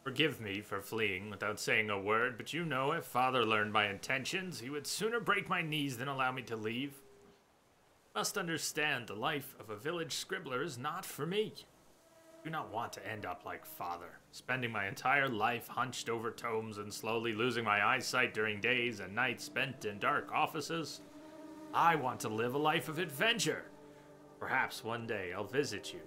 forgive me for fleeing without saying a word, but you know if father learned my intentions, he would sooner break my knees than allow me to leave. Must understand the life of a village scribbler is not for me. I do not want to end up like father, spending my entire life hunched over tomes and slowly losing my eyesight during days and nights spent in dark offices. I want to live a life of adventure. Perhaps one day I'll visit you,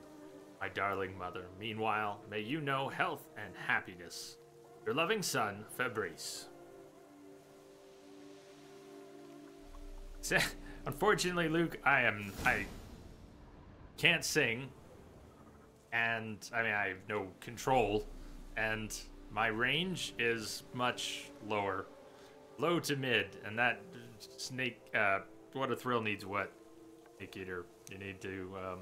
my darling mother. Meanwhile, may you know health and happiness. Your loving son, Fabrice. Unfortunately, Luke, I can't sing, and I mean I have no control, and my range is much lower, low to mid, and that snake. What a thrill needs what? Snake Eater. You need to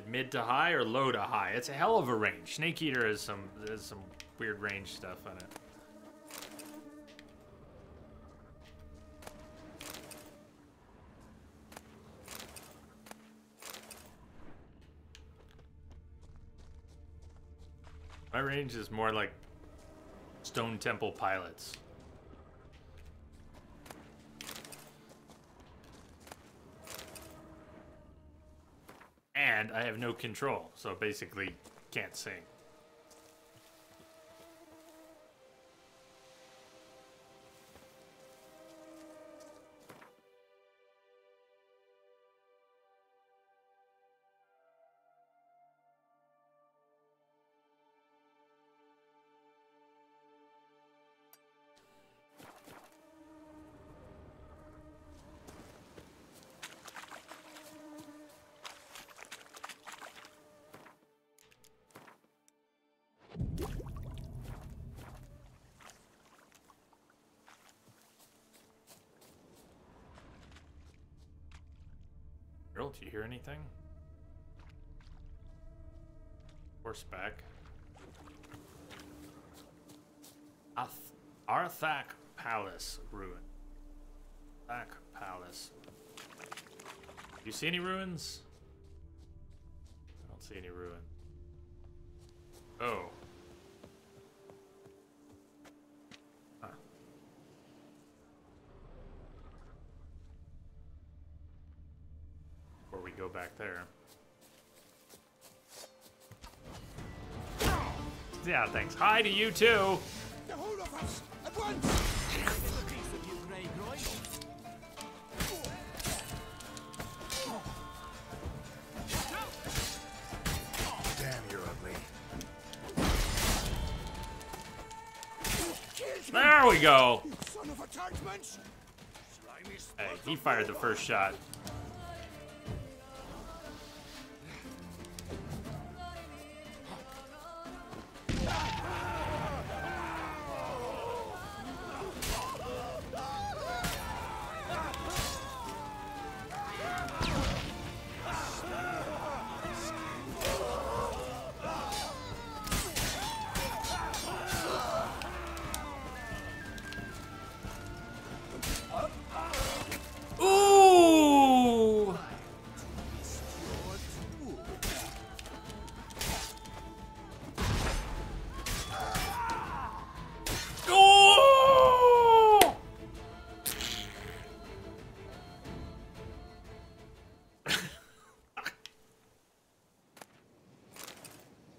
mid to high or low to high. It's a hell of a range. Snake Eater has some weird range stuff on it. My range is more like Stone Temple Pilots. And I have no control, so basically can't sing. Girl, do you hear anything? Horseback. Arthak Palace ruin. Arthak Palace. Do you see any ruins? I don't see any ruin. Oh. Huh. Before we go back there. Yeah, thanks. Hi to you too. The whole of us at once. Damn, you're ugly. There we go. Son of a churchman. Hey, he fired the first shot.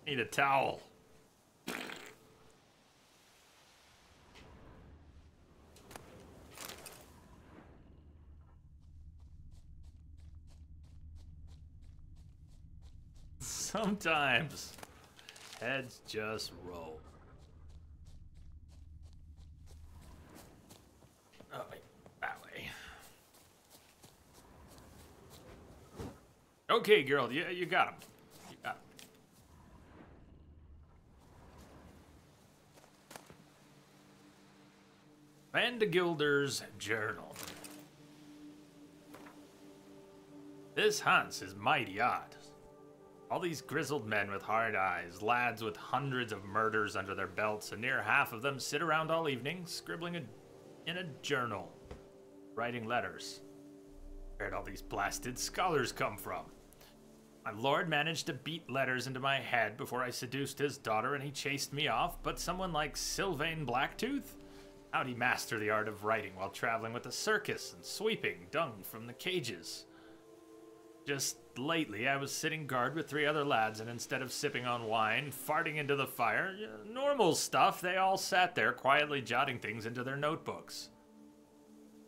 Need a towel. Sometimes heads just roll. Oh, wait, that way. Okay, girl, you got him. You got him. Vandegilder's journal. This Hans is mighty odd. All these grizzled men with hard eyes, lads with hundreds of murders under their belts, and near half of them sit around all evening, scribbling in a journal, writing letters. Where'd all these blasted scholars come from? My lord managed to beat letters into my head before I seduced his daughter and he chased me off, but someone like Sylvain Blacktooth? How'd he master the art of writing while traveling with a circus and sweeping dung from the cages? Just lately, I was sitting guard with 3 other lads, and instead of sipping on wine, farting into the fire, normal stuff, they all sat there quietly jotting things into their notebooks.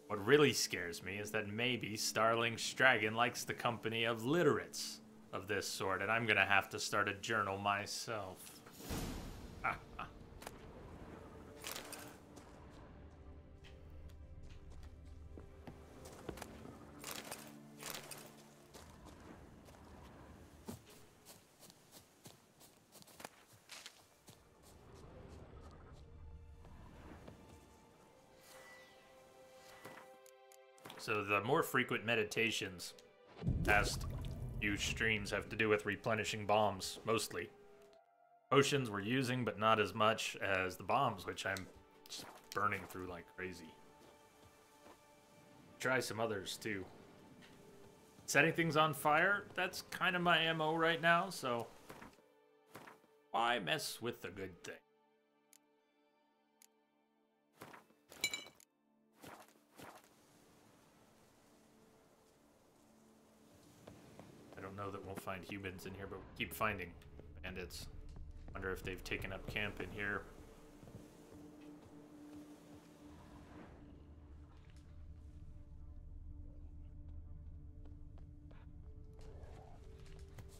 What really scares me is that maybe Starling Stragon likes the company of literates of this sort, and I'm gonna have to start a journal myself. So the more frequent meditations past few streams have to do with replenishing bombs, mostly. Potions we're using, but not as much as the bombs, which I'm just burning through like crazy. Try some others, too. Setting things on fire, that's kind of my MO right now, so why mess with the good thing? I don't know that we'll find humans in here, but we keep finding bandits. Wonder if they've taken up camp in here.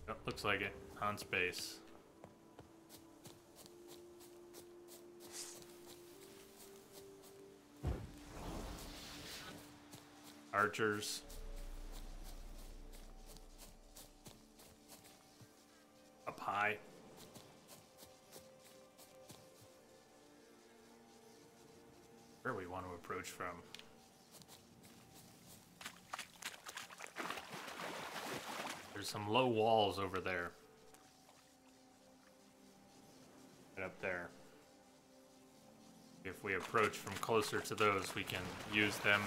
Oh, looks like it. Hans base. Archers. Up high. Where we want to approach from. There's some low walls over there. Right up there. If we approach from closer to those, we can use them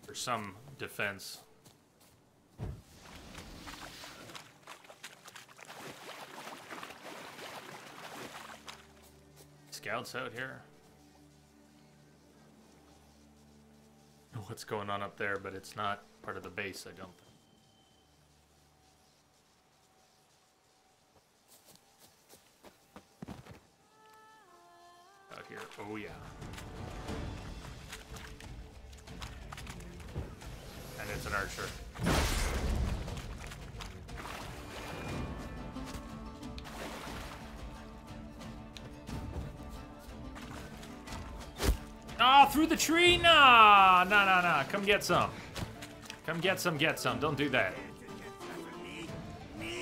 for some defense. Scouts out here. What's going on up there, but it's not part of the base, I don't think. Out here, oh yeah. And it's an archer. Ah, through the tree? Nah, nah. Come get some. Come get some, Don't do that. You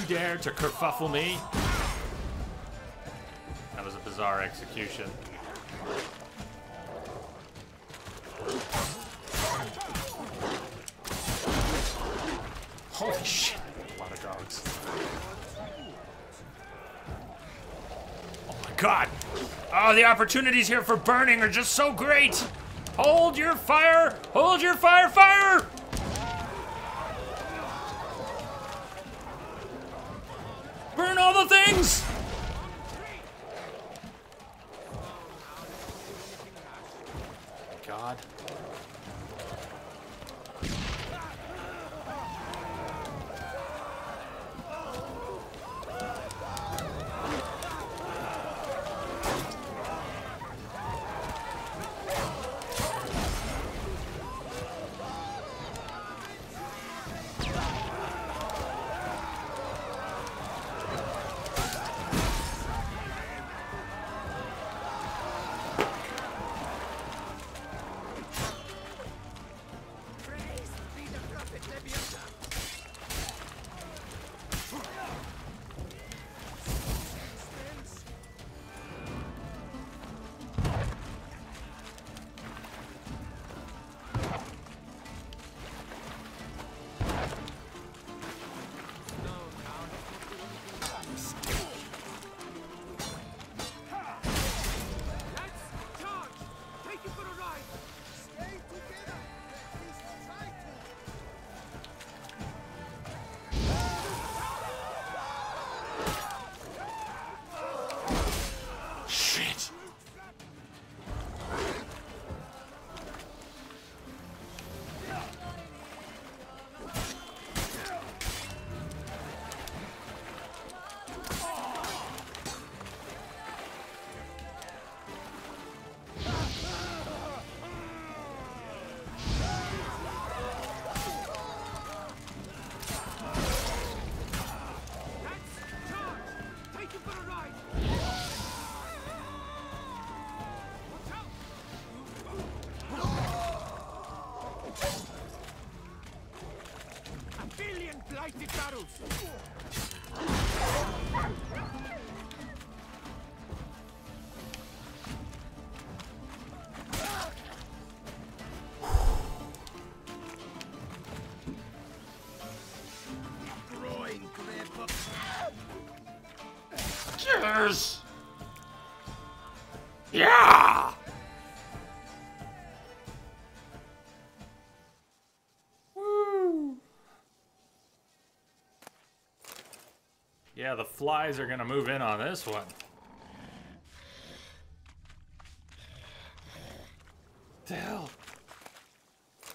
dare to kerfuffle me? That was a bizarre execution. Holy shit. A lot of dogs. Oh my god. Oh, the opportunities here for burning are just so great! Hold your fire! Hold your fire! Fire! Burn all the things! God. Yes! Yeah! Woo! Yeah, the flies are gonna move in on this one. The hell? Is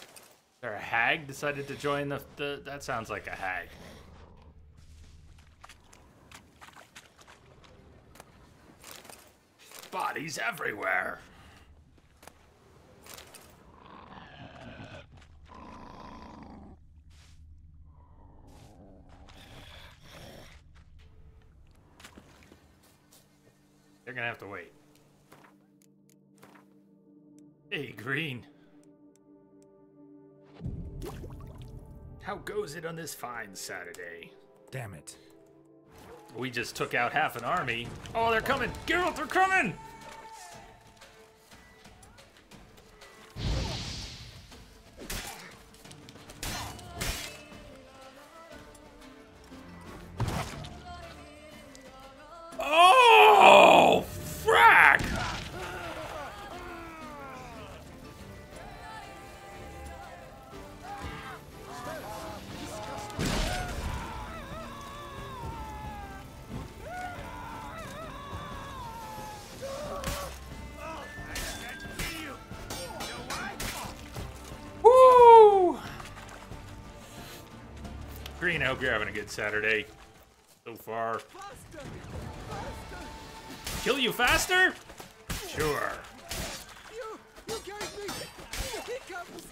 there a hag decided to join the that sounds like a hag. Bodies everywhere. They're gonna have to wait. Hey, Green. How goes it on this fine Saturday? Damn it. We just took out half an army. Oh, they're coming! Geralt, they're coming! Oh, frack! Woo! Green, I hope you're having a good Saturday so far. Kill you faster? Sure. You gave me the hiccups.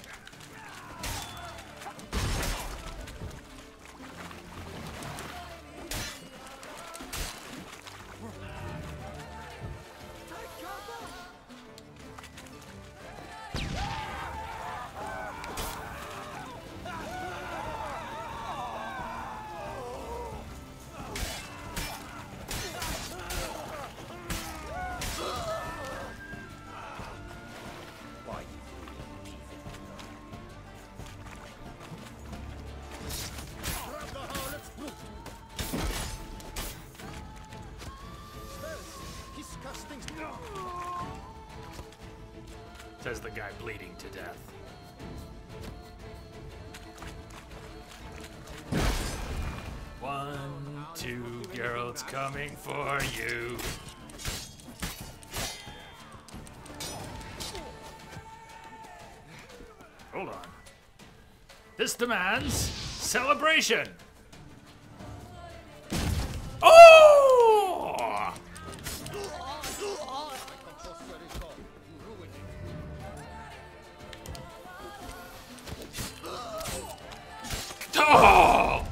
Says the guy bleeding to death. One, two, Geralt's coming for you. Hold on. This demands celebration. Oh! Oh!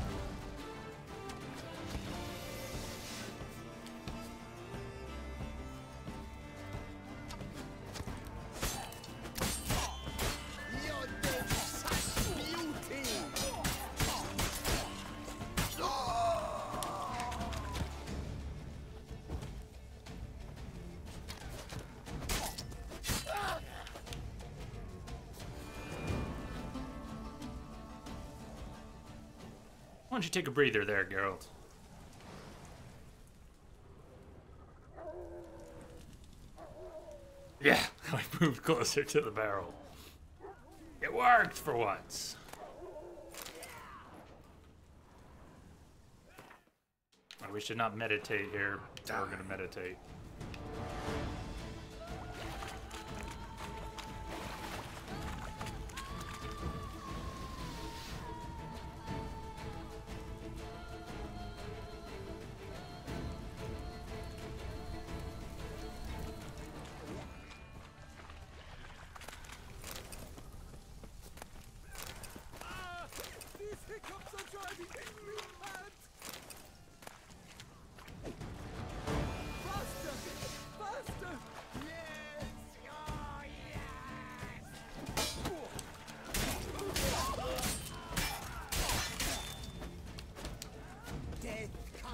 Why don't you take a breather there, Geralt? Yeah, I moved closer to the barrel. It worked for once. We should not meditate here. So we're gonna meditate.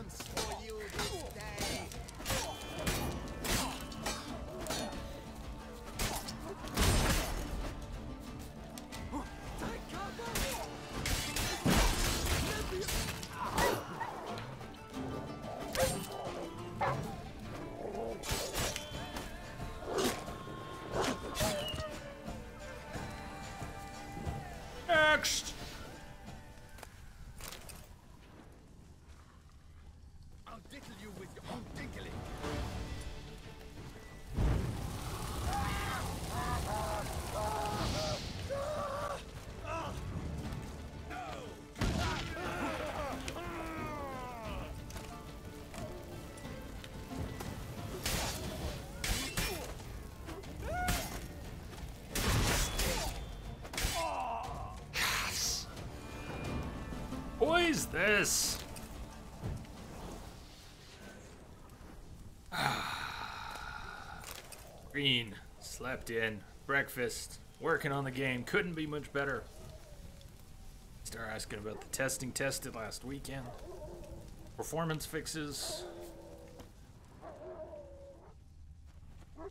dance for you this day. Next. I'll diddle you with your own diggling. What is this? Green, slept in, breakfast, working on the game, couldn't be much better. Start asking about the testing tested last weekend. Performance fixes.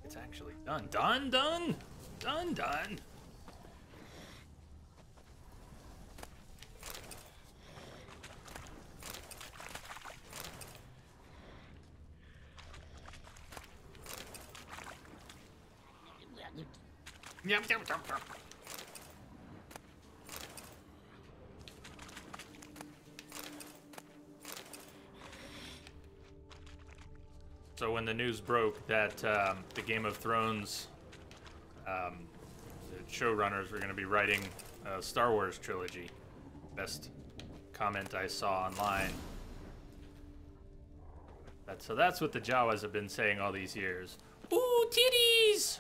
It's actually done. Done. Yum. So when the news broke that the Game of Thrones the showrunners were going to be writing a Star Wars trilogy, best comment I saw online. So that's what the Jawas have been saying all these years. Ooh, titties!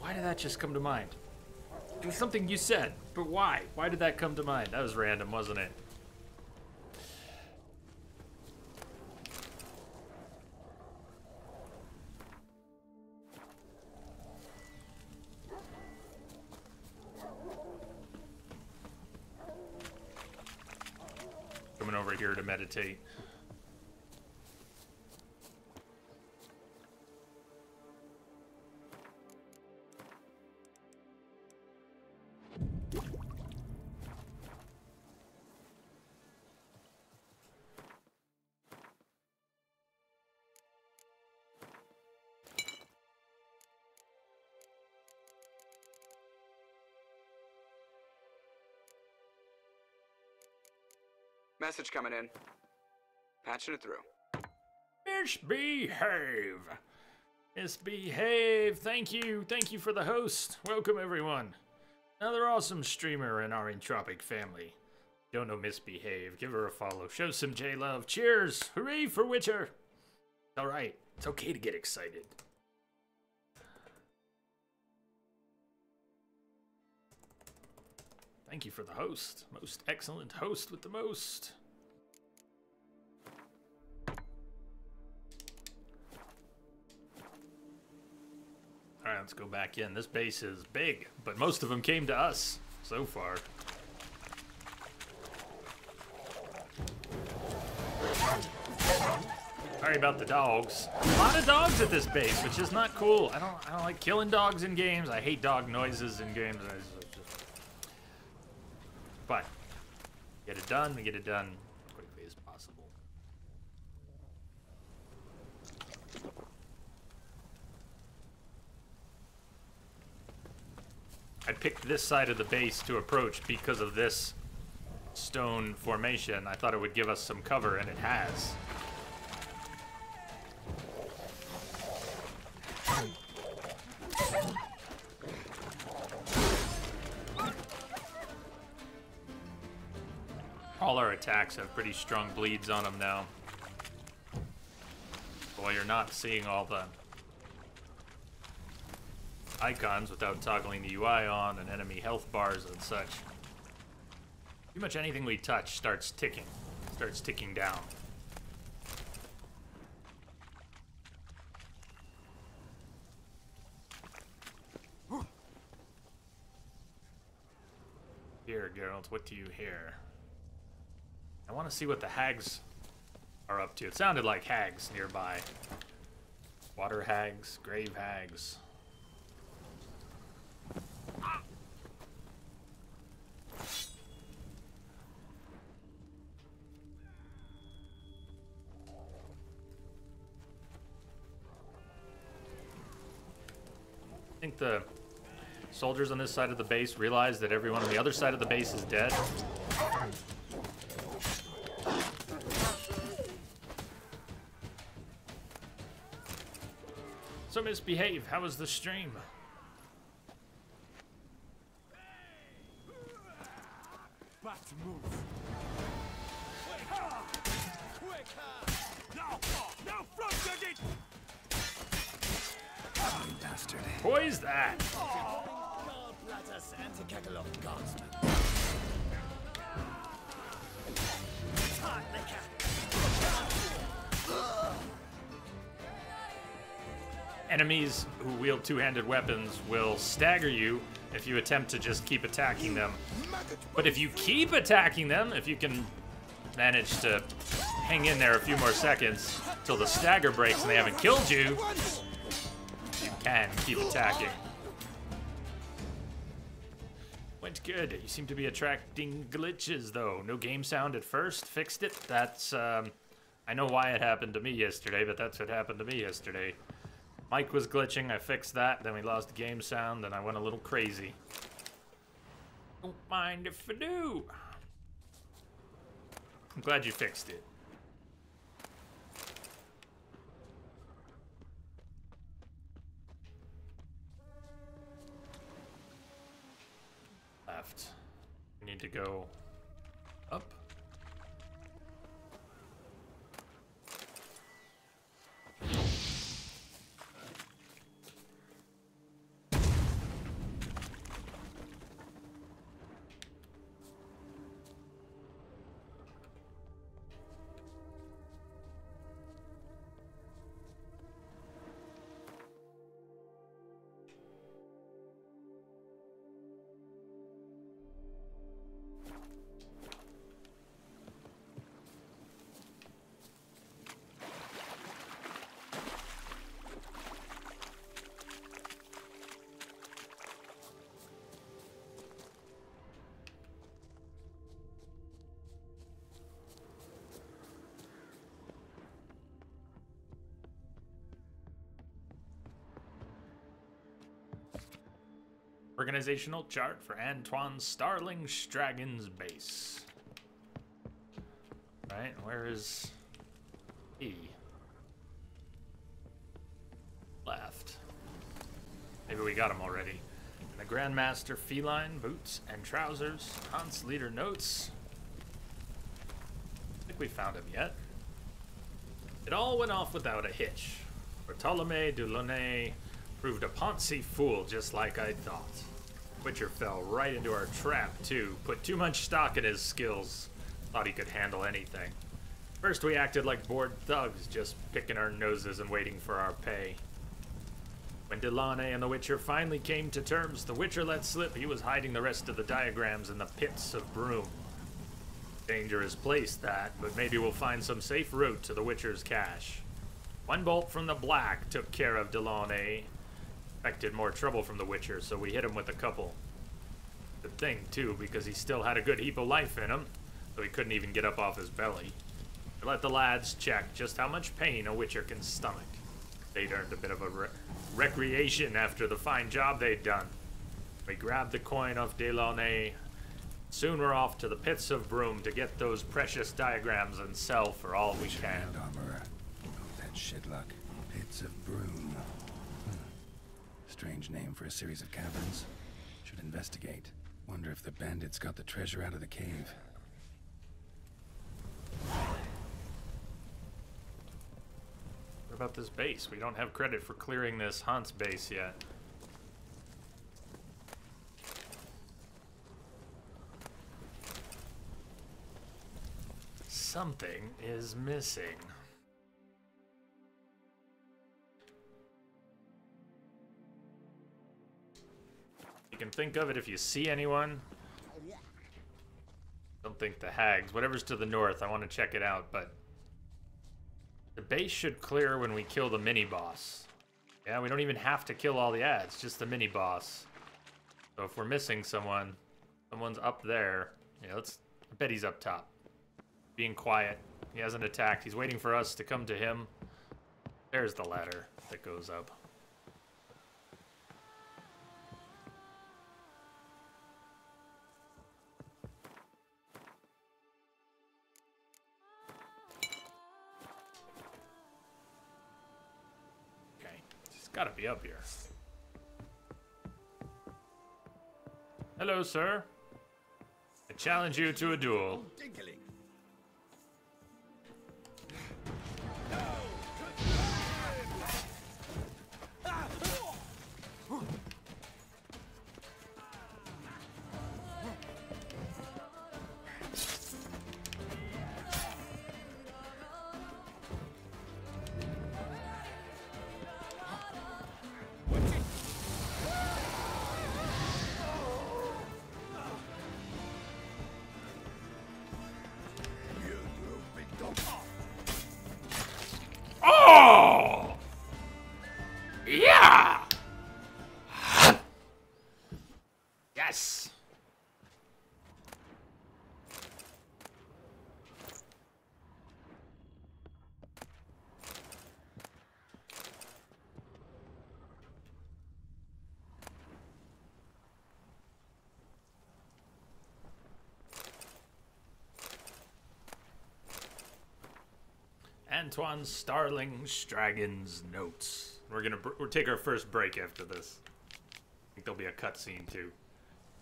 Why did that just come to mind? It was something you said, but why? Why did that come to mind? That was random, wasn't it? Coming over here to meditate. Message coming in. Patching it through. Misbehave. Misbehave. Thank you. Thank you for the host. Welcome, everyone. Another awesome streamer in our entropic family. Don't know Misbehave. Give her a follow. Show some J-Love. Cheers. Hooray for Witcher. All right. It's okay to get excited. Thank you for the host. Most excellent host with the most. All right, let's go back in. This base is big, but most of them came to us so far. Sorry about the dogs. A lot of dogs at this base, which is not cool. I don't like killing dogs in games. I hate dog noises in games. But get it done. We get it done as quickly as possible. I picked this side of the base to approach because of this stone formation. I thought it would give us some cover, and it has. All our attacks have pretty strong bleeds on them now. While you're not seeing all the icons without toggling the UI on and enemy health bars and such. Pretty much anything we touch starts ticking down. Here, Geralt, what do you hear? I want to see what the hags are up to. It sounded like hags nearby. Water hags, grave hags. I think the soldiers on this side of the base realize that everyone on the other side of the base is dead. So misbehave. How was the stream? Back to move. No front it! You bastard. Who is that? Enemies who wield two-handed weapons will stagger you if you attempt to just keep attacking them. But if you keep attacking them, if you can manage to hang in there a few more seconds till the stagger breaks and they haven't killed you, you can keep attacking. Went good. You seem to be attracting glitches, though. No game sound at first. Fixed it. That's, I know why it happened to me yesterday, but that's what happened to me yesterday. Mic was glitching, I fixed that, then we lost the game sound, and I went a little crazy. Don't mind if I do. I'm glad you fixed it. Left. We need to go up. Organizational chart for Antoine Starling Stragon's base. Right, where is he? Left. Maybe we got him already. And the Grandmaster Feline, boots and trousers. Hans leader notes. I think we found him yet. It all went off without a hitch. Bartolome de Launay proved a Ponzi fool, just like I thought. Witcher fell right into our trap, too. Put too much stock in his skills. Thought he could handle anything. First we acted like bored thugs, just picking our noses and waiting for our pay. When Delaunay and the Witcher finally came to terms, the Witcher let slip he was hiding the rest of the diagrams in the pits of Broom. Dangerous place, that, but maybe we'll find some safe route to the Witcher's cache. One bolt from the black took care of Delaunay. Expected more trouble from the Witcher, so we hit him with a couple. Good thing, too, because he still had a good heap of life in him, so he couldn't even get up off his belly. We let the lads check just how much pain a Witcher can stomach. They'd earned a bit of a recreation after the fine job they'd done. We grabbed the coin off Delaunay. Soon we're off to the pits of Broom to get those precious diagrams and sell for all we can. Armor. Oh, that shit luck. Pits of Broom. Strange name for a series of caverns. Should investigate. Wonder if the bandits got the treasure out of the cave. What about this base? We don't have credit for clearing this Hans base yet. Something is missing. You can think of it if you see anyone. Don't think the hags. Whatever's to the north, I want to check it out, but the base should clear when we kill the mini-boss. Yeah, we don't even have to kill all the ads, just the mini-boss. So if we're missing someone, someone's up there. Yeah, I bet he's up top. Being quiet. He hasn't attacked. He's waiting for us to come to him. There's the ladder that goes up. Gotta be up here. Hello, sir. I challenge you to a duel. Oh! Yeah! Yes! Antoine Starling Stragon's notes. We'll take our first break after this. I think there'll be a cutscene too.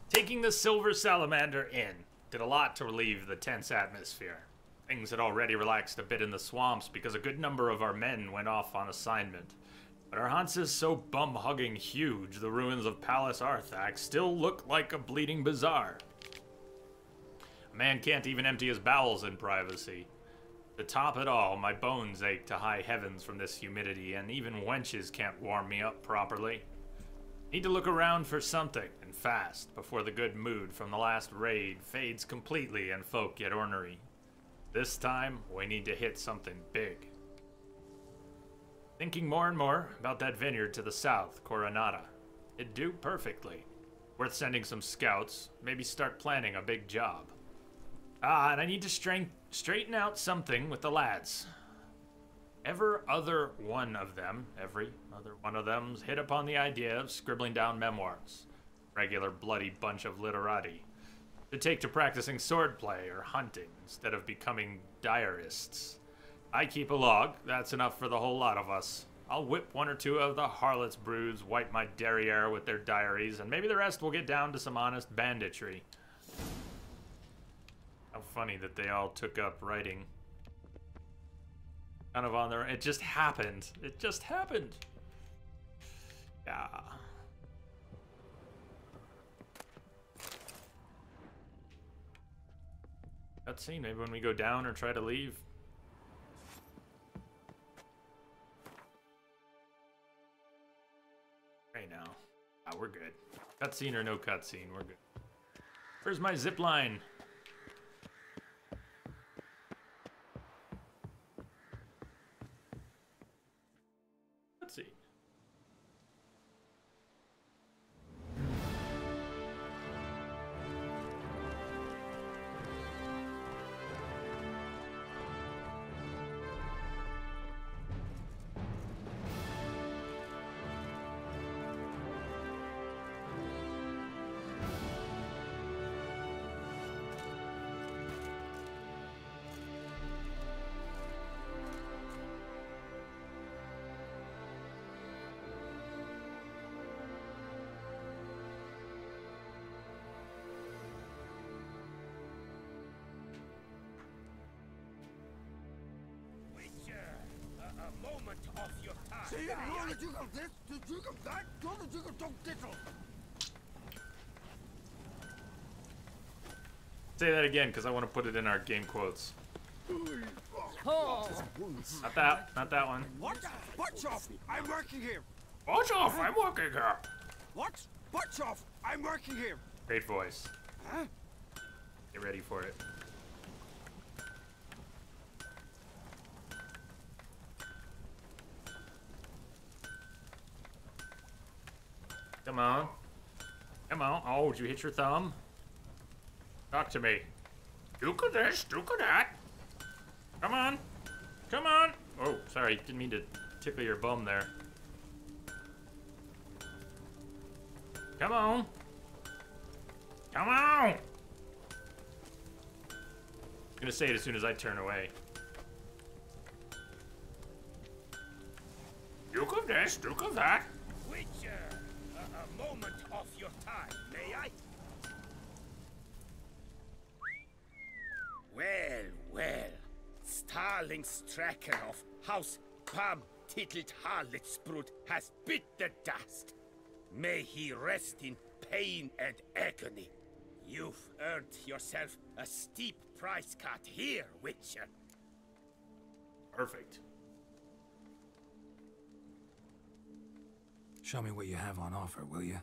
Taking the Silver Salamander in did a lot to relieve the tense atmosphere. Things had already relaxed a bit in the swamps because a good number of our men went off on assignment. But our Hans is so bum-hugging huge, the ruins of Palace Arthax still look like a bleeding bazaar. A man can't even empty his bowels in privacy. To top it all, my bones ache to high heavens from this humidity, and even wenches can't warm me up properly. Need to look around for something, and fast, before the good mood from the last raid fades completely and folk get ornery. This time, we need to hit something big. Thinking more and more about that vineyard to the south, Coronata. It'd do perfectly. Worth sending some scouts, maybe start planning a big job. And I need to straighten out something with the lads. Every other one of them's hit upon the idea of scribbling down memoirs. Regular bloody bunch of literati. To take to practicing swordplay or hunting instead of becoming diarists. I keep a log, that's enough for the whole lot of us. I'll whip one or two of the harlots' broods, wipe my derriere with their diaries, and maybe the rest will get down to some honest banditry. How funny that they all took up writing. Kind of on their... It just happened. It just happened. Yeah. Cutscene, maybe when we go down or try to leave. Right now. Ah, we're good. Cutscene or no cutscene, we're good. Where's my zip line? Let's see. Say that again, because I want to put it in our game quotes. Oh. Not that one. What? Watch off! I'm working here. Watch off! I'm working here. What? Watch off! I'm working here. Great voice. Huh? Get ready for it. Come on. Come on. Oh, did you hit your thumb? Talk to me. Duke of this, Duke of that. Come on. Come on. Oh, sorry. Didn't mean to tickle your bum there. Come on. Come on. I'm gonna say it as soon as I turn away. Duke of this, Duke of that. Witcher, a moment of your time, may I? Well, well. Starling Straken of House Pam Tittled Harlotsbrut has bit the dust. May he rest in pain and agony. You've earned yourself a steep price cut here, Witcher. Perfect. Show me what you have on offer, will you?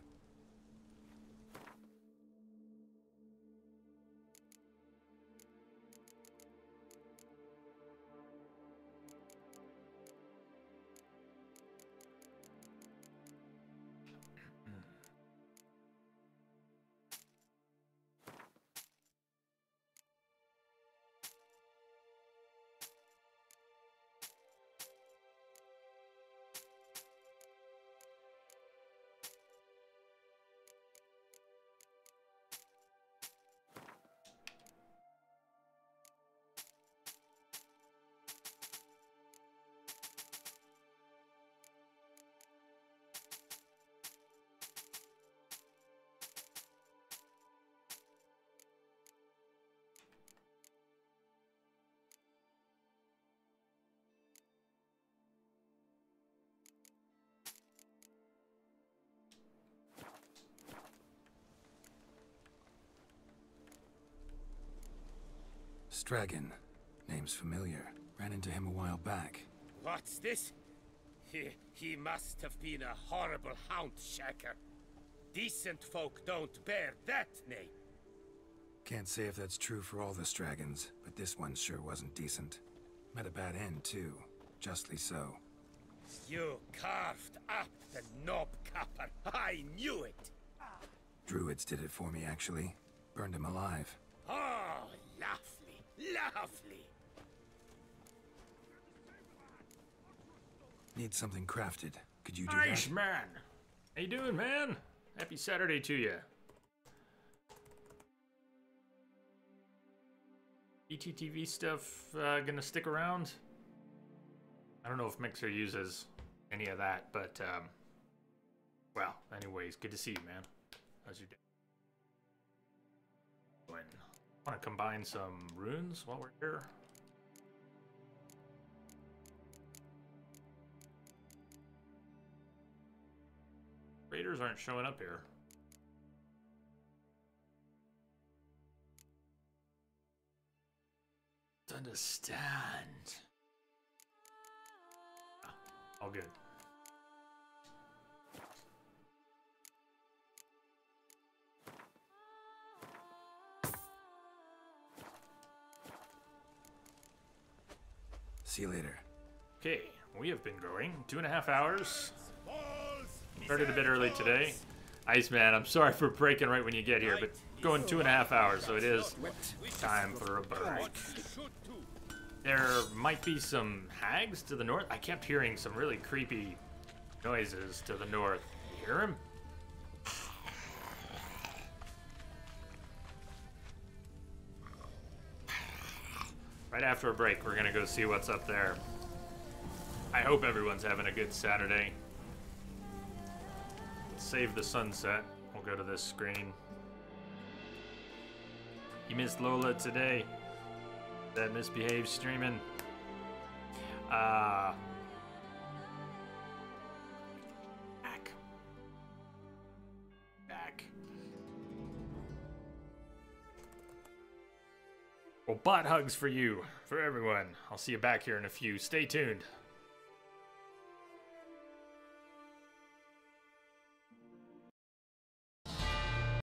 Stragon. Name's familiar. Ran into him a while back. What's this? He must have been a horrible hound shaker. Decent folk don't bear that name. Can't say if that's true for all the Stragons, but this one sure wasn't decent. Met a bad end, too. Justly so. You carved up the knob capper. I knew it. Druids did it for me, actually. Burned him alive. Oh, lovely. Lovely. Need something crafted. Could you do nice, that? Man. How you doing, man? Happy Saturday to you. ETTV stuff gonna stick around? I don't know if Mixer uses any of that, but well, anyways, good to see you, man. How's your day? Want to combine some runes while we're here? Raiders aren't showing up here. Understand. Oh, all good. See you later. Okay, we have been going 2.5 hours. Started a bit early today. Iceman, I'm sorry for breaking right when you get here, but going 2.5 hours, so it is time for a break. There might be some hags to the north. I kept hearing some really creepy noises to the north. You hear them? Right after a break, we're gonna go see what's up there. I hope everyone's having a good Saturday. Save the sunset. We'll go to this screen. You missed Lola today. That misbehaved streaming. Back. Well, bot hugs for you, for everyone. I'll see you back here in a few. Stay tuned.